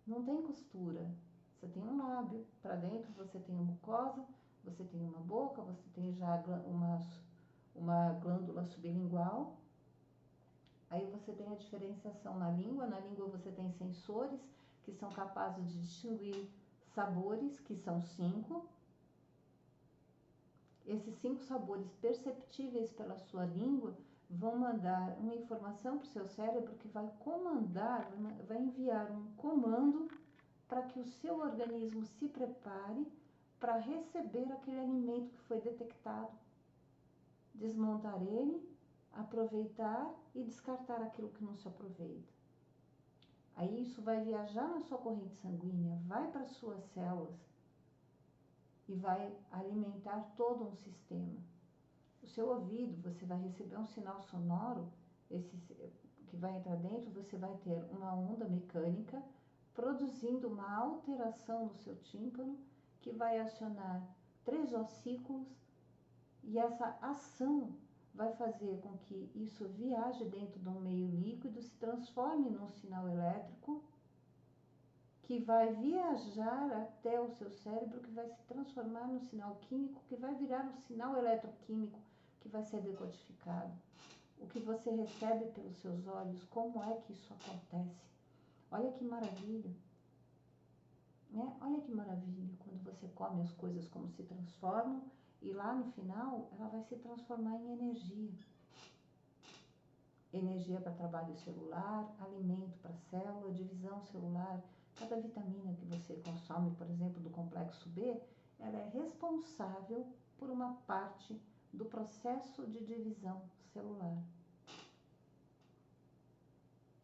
Não tem costura. Você tem um lábio. Para dentro você tem uma mucosa, você tem uma boca, você tem já uma glândula sublingual. Aí você tem a diferenciação na língua. Na língua você tem sensores que são capazes de distinguir sabores, que são 5. Esses 5 sabores perceptíveis pela sua língua vão mandar uma informação para o seu cérebro que vai comandar, vai enviar um comando para que o seu organismo se prepare para receber aquele alimento que foi detectado, desmontar ele, aproveitar e descartar aquilo que não se aproveita. Aí isso vai viajar na sua corrente sanguínea, vai para as suas células e vai alimentar todo um sistema. O seu ouvido, você vai receber um sinal sonoro, que vai entrar dentro, você vai ter uma onda mecânica produzindo uma alteração no seu tímpano que vai acionar 3 ossículos e essa ação vai fazer com que isso viaje dentro de um meio líquido, se transforme num sinal elétrico que vai viajar até o seu cérebro, que vai se transformar num sinal químico, que vai virar um sinal eletroquímico, que vai ser decodificado. O que você recebe pelos seus olhos, como é que isso acontece? Olha que maravilha, né? Olha que maravilha, quando você come as coisas como se transformam, e lá no final ela vai se transformar em energia. Energia para trabalho celular, alimento para célula, divisão celular. Cada vitamina que você consome, por exemplo, do complexo B, ela é responsável por uma parte do processo de divisão celular.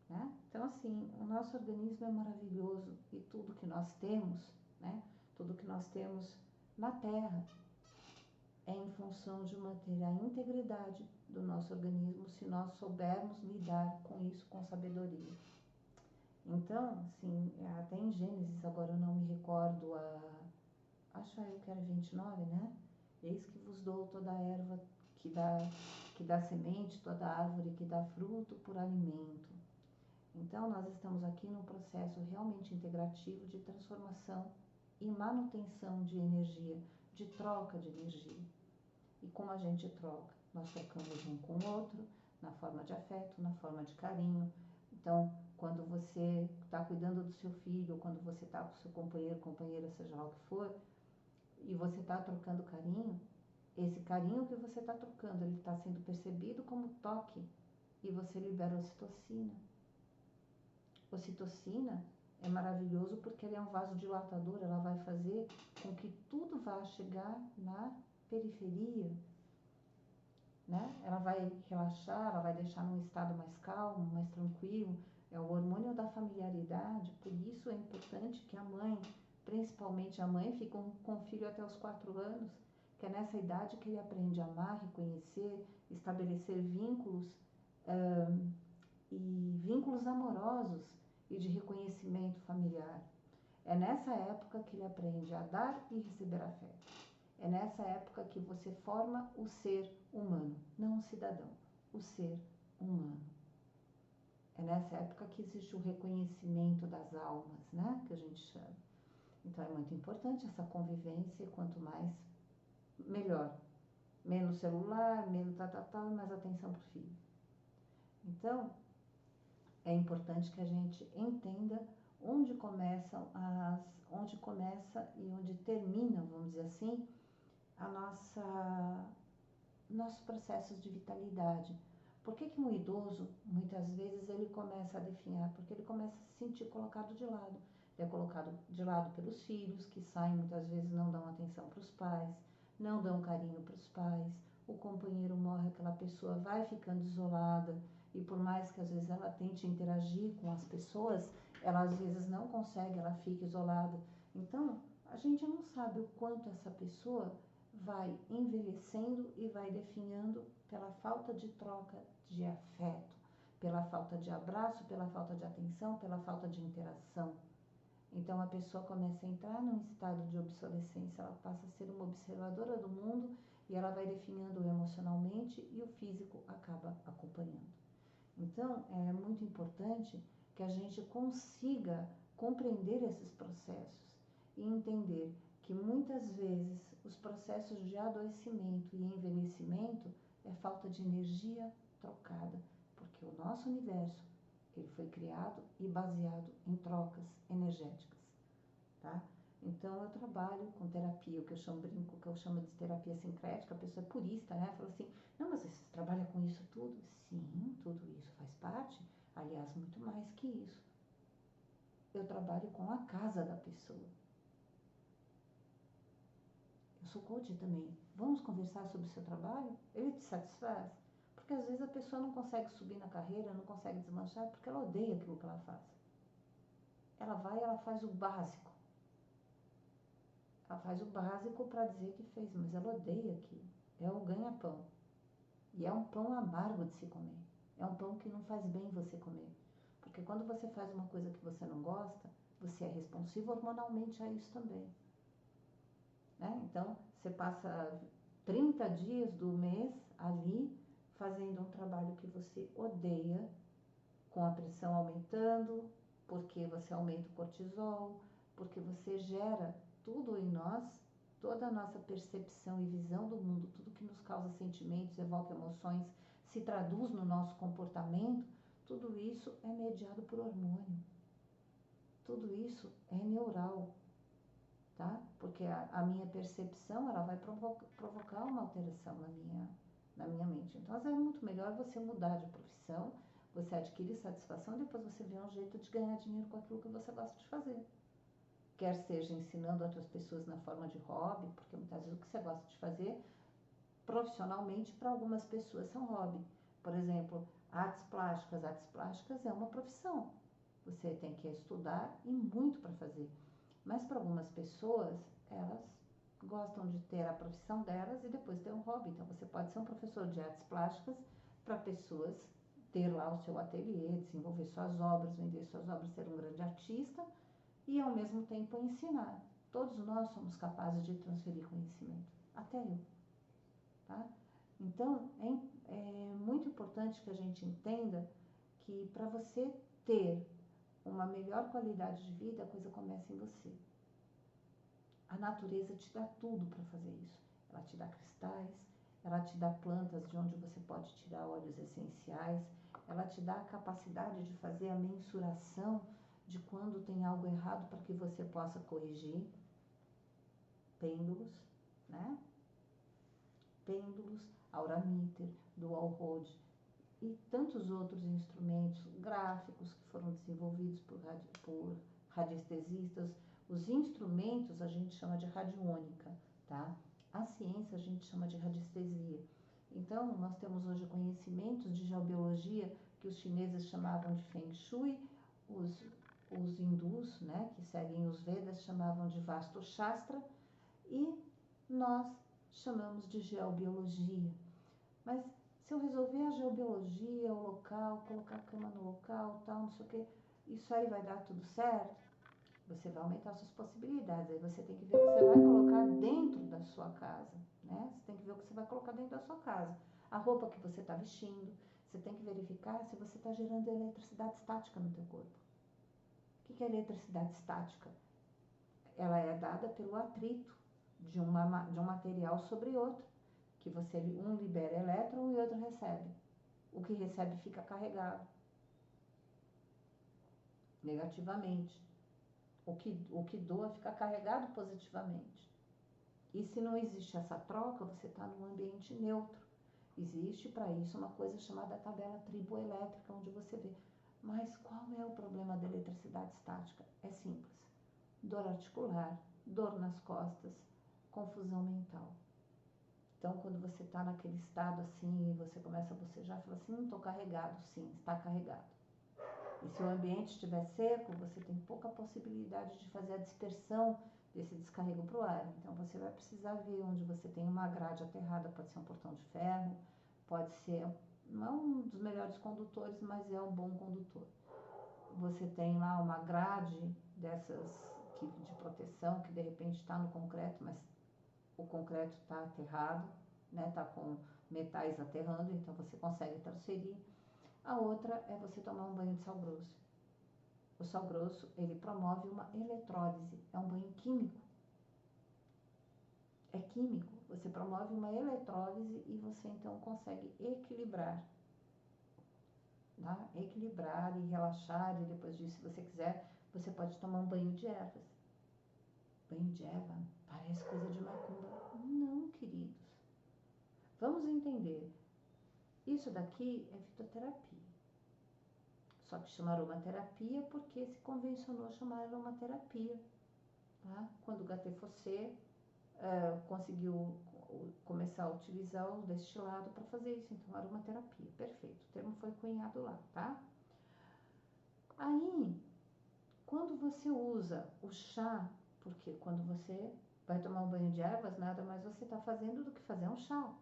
Né? Então, assim, o nosso organismo é maravilhoso e tudo que nós temos, né? Tudo que nós temos na Terra é em função de manter a integridade do nosso organismo, se nós soubermos lidar com isso com sabedoria. Então, assim, até em Gênesis, agora eu não me recordo, acho eu que era 29, né? Eis que vos dou toda a erva que dá semente, toda árvore que dá fruto por alimento. Então, nós estamos aqui num processo realmente integrativo de transformação e manutenção de energia, de troca de energia. E como a gente troca? Nós trocamos um com o outro, na forma de afeto, na forma de carinho. Então, quando você está cuidando do seu filho, ou quando você está com o seu companheiro, companheira, seja lá o que for, e você está trocando carinho, Esse carinho que você está trocando, ele está sendo percebido como toque e você libera ocitocina. Ocitocina é maravilhoso porque ele é um vasodilatador, ela vai fazer com que tudo vá chegar na periferia, né? Ela vai relaxar, ela vai deixar num estado mais calmo, mais tranquilo. É o hormônio da familiaridade, por isso é importante que a mãe, principalmente a mãe, fique com o filho até os 4 anos, que é nessa idade que ele aprende a amar, reconhecer, estabelecer vínculos e vínculos amorosos e de reconhecimento familiar. É nessa época que ele aprende a dar e receber afeto. É nessa época que você forma o ser humano, não o cidadão, o ser humano. É nessa época que existe o reconhecimento das almas, né, que a gente chama. Então é muito importante essa convivência, quanto mais, melhor. Menos celular, menos mais atenção para o filho. Então, é importante que a gente entenda onde começa e onde termina, vamos dizer assim, nossos processos de vitalidade. Por que um idoso, muitas vezes, ele começa a definhar? Porque ele começa a se sentir colocado de lado. Ele é colocado de lado pelos filhos, que saem, muitas vezes não dão atenção para os pais, não dão carinho para os pais, o companheiro morre, aquela pessoa vai ficando isolada, e por mais que às vezes ela tente interagir com as pessoas, ela às vezes não consegue, ela fica isolada. Então, a gente não sabe o quanto essa pessoa vai envelhecendo e vai definhando pela falta de troca de afeto, pela falta de abraço, pela falta de atenção, pela falta de interação. Então a pessoa começa a entrar num estado de obsolescência, ela passa a ser uma observadora do mundo e ela vai definhando emocionalmente e o físico acaba acompanhando. Então é muito importante que a gente consiga compreender esses processos e entender que muitas vezes os processos de adoecimento e envelhecimento é falta de energia trocada, porque o nosso universo ele foi criado e baseado em trocas energéticas, tá? Então eu trabalho com terapia, o que eu chamo, brinco, que eu chamo de terapia sincrética, a pessoa é purista, né? Fala assim, não, mas você trabalha com isso tudo? Sim, tudo isso faz parte, aliás, muito mais que isso. Eu trabalho com a casa da pessoa. Eu sou coach também. Vamos conversar sobre o seu trabalho? Ele te satisfaz? Porque às vezes a pessoa não consegue subir na carreira, não consegue deslanchar, porque ela odeia aquilo que ela faz. Ela vai e ela faz o básico. Ela faz o básico para dizer que fez, mas ela odeia aquilo. É o ganha-pão. E é um pão amargo de se comer. É um pão que não faz bem você comer. Porque quando você faz uma coisa que você não gosta, você é responsivo hormonalmente a isso também. Né? Então, você passa 30 dias do mês ali fazendo um trabalho que você odeia, com a pressão aumentando, porque você aumenta o cortisol, porque você gera tudo em nós, toda a nossa percepção e visão do mundo, tudo que nos causa sentimentos, evoca emoções, se traduz no nosso comportamento, tudo isso é mediado por hormônio. Tudo isso é neural. Tá? Porque a minha percepção ela vai provocar uma alteração na minha mente. Então, às vezes é muito melhor você mudar de profissão, você adquirir satisfação, depois você vê um jeito de ganhar dinheiro com aquilo que você gosta de fazer. Quer seja ensinando outras pessoas na forma de hobby, porque muitas vezes o que você gosta de fazer profissionalmente para algumas pessoas são hobby. Por exemplo, artes plásticas. Artes plásticas é uma profissão. Você tem que estudar e muito para fazer. Mas para algumas pessoas, elas gostam de ter a profissão delas e depois ter um hobby. Então você pode ser um professor de artes plásticas para pessoas ter lá o seu ateliê, desenvolver suas obras, vender suas obras, ser um grande artista e ao mesmo tempo ensinar. Todos nós somos capazes de transferir conhecimento, até eu. Tá? Então é muito importante que a gente entenda que para você ter uma melhor qualidade de vida, a coisa começa em você. A natureza te dá tudo para fazer isso. Ela te dá cristais, ela te dá plantas de onde você pode tirar óleos essenciais, ela te dá a capacidade de fazer a mensuração de quando tem algo errado para que você possa corrigir. Pêndulos, né? pêndulos, Auramiter, Dual Rode e tantos outros instrumentos gráficos que foram desenvolvidos por radiestesistas. Os instrumentos a gente chama de radiônica, tá? A ciência a gente chama de radiestesia. Então, nós temos hoje conhecimentos de geobiologia que os chineses chamavam de Feng Shui, os hindus, né, que seguem os Vedas, chamavam de Vastu Shastra, e nós chamamos de geobiologia. Mas se eu resolver a geobiologia, o local, colocar a cama no local, tal, não sei o que, isso aí vai dar tudo certo? Você vai aumentar suas possibilidades. Aí você tem que ver o que você vai colocar dentro da sua casa, né? Você tem que ver o que você vai colocar dentro da sua casa. A roupa que você está vestindo, você tem que verificar se você está gerando eletricidade estática no teu corpo. O que é eletricidade estática? Ela é dada pelo atrito de um material sobre outro, que um libera elétron e outro recebe. O que recebe fica carregado negativamente. O que doa fica carregado positivamente. E se não existe essa troca, você está num ambiente neutro. Existe para isso uma coisa chamada tabela triboelétrica, onde você vê. Mas qual é o problema da eletricidade estática? É simples. Dor articular, dor nas costas, confusão mental. Então, quando você está naquele estado assim, e você começa a bocejar, fala assim, estou carregado. Sim, está carregado. E se o ambiente estiver seco, você tem pouca possibilidade de fazer a dispersão desse descarrego para o ar. Então, você vai precisar ver onde você tem uma grade aterrada, pode ser um portão de ferro, pode ser, não é um dos melhores condutores, mas é um bom condutor. Você tem lá uma grade dessas de proteção, que de repente está no concreto, mas o concreto está aterrado, né? Está com metais aterrando, então você consegue transferir. A outra é você tomar um banho de sal grosso. O sal grosso, ele promove uma eletrólise, é um banho químico. É químico, você promove uma eletrólise e você então consegue equilibrar. Tá? Equilibrar e relaxar, e depois disso, se você quiser, você pode tomar um banho de ervas. Banho de erva parece coisa de macumba. Não, queridos. Vamos entender. Isso daqui é fitoterapia. Só que chama aromaterapia porque se convencionou chamar aromaterapia. Tá? Quando o Gaté Fossé conseguiu começar a utilizar o destilado para fazer isso. Então, aromaterapia, perfeito. O termo foi cunhado lá, tá? Aí, quando você usa o chá, porque quando você vai tomar um banho de ervas, nada mais você está fazendo do que fazer um chá.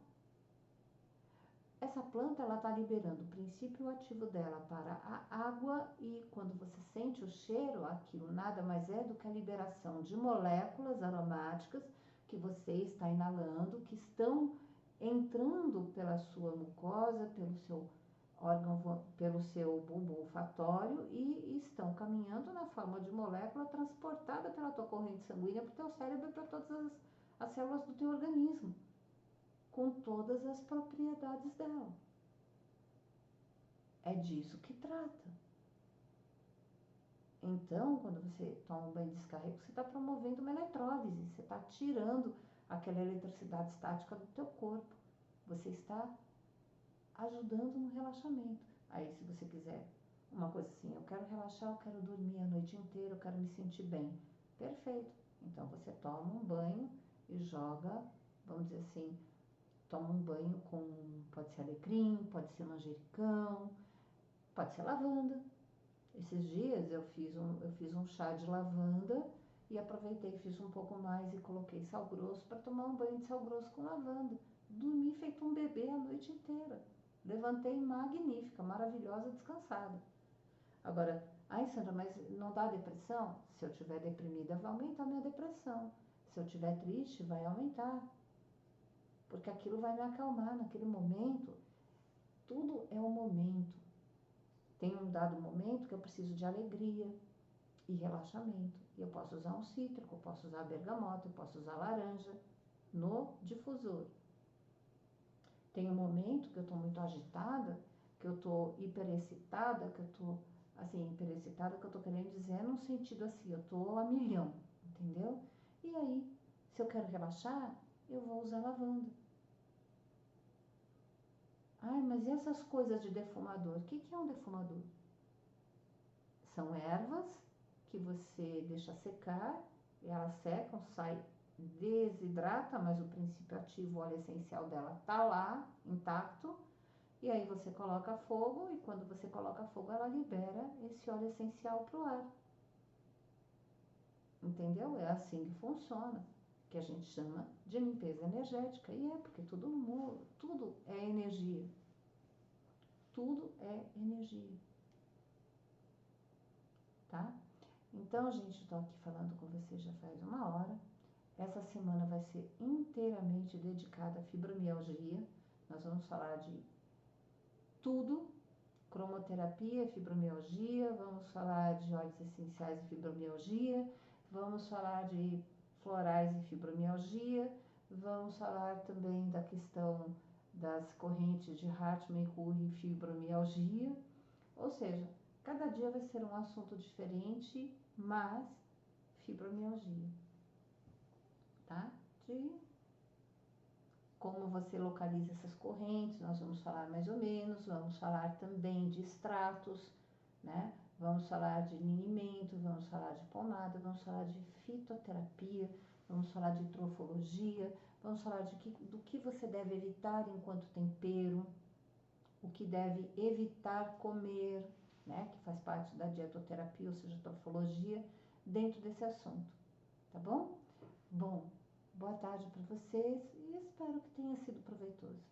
Essa planta, ela está liberando o princípio ativo dela para a água e quando você sente o cheiro, aquilo nada mais é do que a liberação de moléculas aromáticas que você está inalando, que estão entrando pela sua mucosa, pelo seu órgão, pelo seu bulbo olfatório e estão caminhando na forma de molécula transportada pela tua corrente sanguínea para o teu cérebro e para todas as células do teu organismo, com todas as propriedades dela. É disso que trata. Então, quando você toma um banho de descarrego, você está promovendo uma eletrólise, você está tirando aquela eletricidade estática do teu corpo. Você está ajudando no relaxamento. Aí, se você quiser uma coisa assim, eu quero relaxar, eu quero dormir a noite inteira, eu quero me sentir bem. Perfeito. Então, você toma um banho e joga, vamos dizer assim, toma um banho com, pode ser alecrim, pode ser manjericão, pode ser lavanda. Esses dias eu fiz um chá de lavanda e aproveitei, fiz um pouco mais e coloquei sal grosso para tomar um banho de sal grosso com lavanda. Dormi feito um bebê a noite inteira. Levantei magnífica, maravilhosa, descansada. Agora, ai Sandra, mas não dá depressão? Se eu estiver deprimida, vai aumentar a minha depressão. Se eu estiver triste, vai aumentar. Porque aquilo vai me acalmar naquele momento. Tudo é um momento. Tem um dado momento que eu preciso de alegria e relaxamento. E eu posso usar um cítrico, eu posso usar bergamota, eu posso usar laranja no difusor. Tem um momento que eu estou muito agitada, que eu estou hiperexcitada, que eu estou assim, hiperexcitada, que eu estou querendo dizer num sentido assim, eu estou a milhão, entendeu? E aí, se eu quero relaxar, eu vou usar lavanda. Ai, mas e essas coisas de defumador? O que que é um defumador? São ervas que você deixa secar, elas secam, sai, desidrata, mas o princípio ativo, o óleo essencial dela tá lá, intacto. E aí você coloca fogo e quando você coloca fogo, ela libera esse óleo essencial pro ar. Entendeu? É assim que funciona, que a gente chama de limpeza energética. E é porque tudo é energia. Tudo é energia, tá? Então, gente, estou aqui falando com você já faz 1 hora. Essa semana vai ser inteiramente dedicada à fibromialgia. Nós vamos falar de tudo: cromoterapia, fibromialgia, vamos falar de óleos essenciais e fibromialgia, vamos falar de florais e fibromialgia, vamos falar também da questão das correntes de Hartmann e Cooley e fibromialgia. Ou seja, cada dia vai ser um assunto diferente, mas fibromialgia, tá? De como você localiza essas correntes, nós vamos falar mais ou menos, vamos falar também de extratos, né? Vamos falar de linimento, vamos falar de pomada, vamos falar de fitoterapia, vamos falar de trofologia, vamos falar do que você deve evitar enquanto tempero, o que deve evitar comer, né? Que faz parte da dietoterapia, ou seja, trofologia, dentro desse assunto, tá bom? Bom, boa tarde para vocês e espero que tenha sido proveitoso.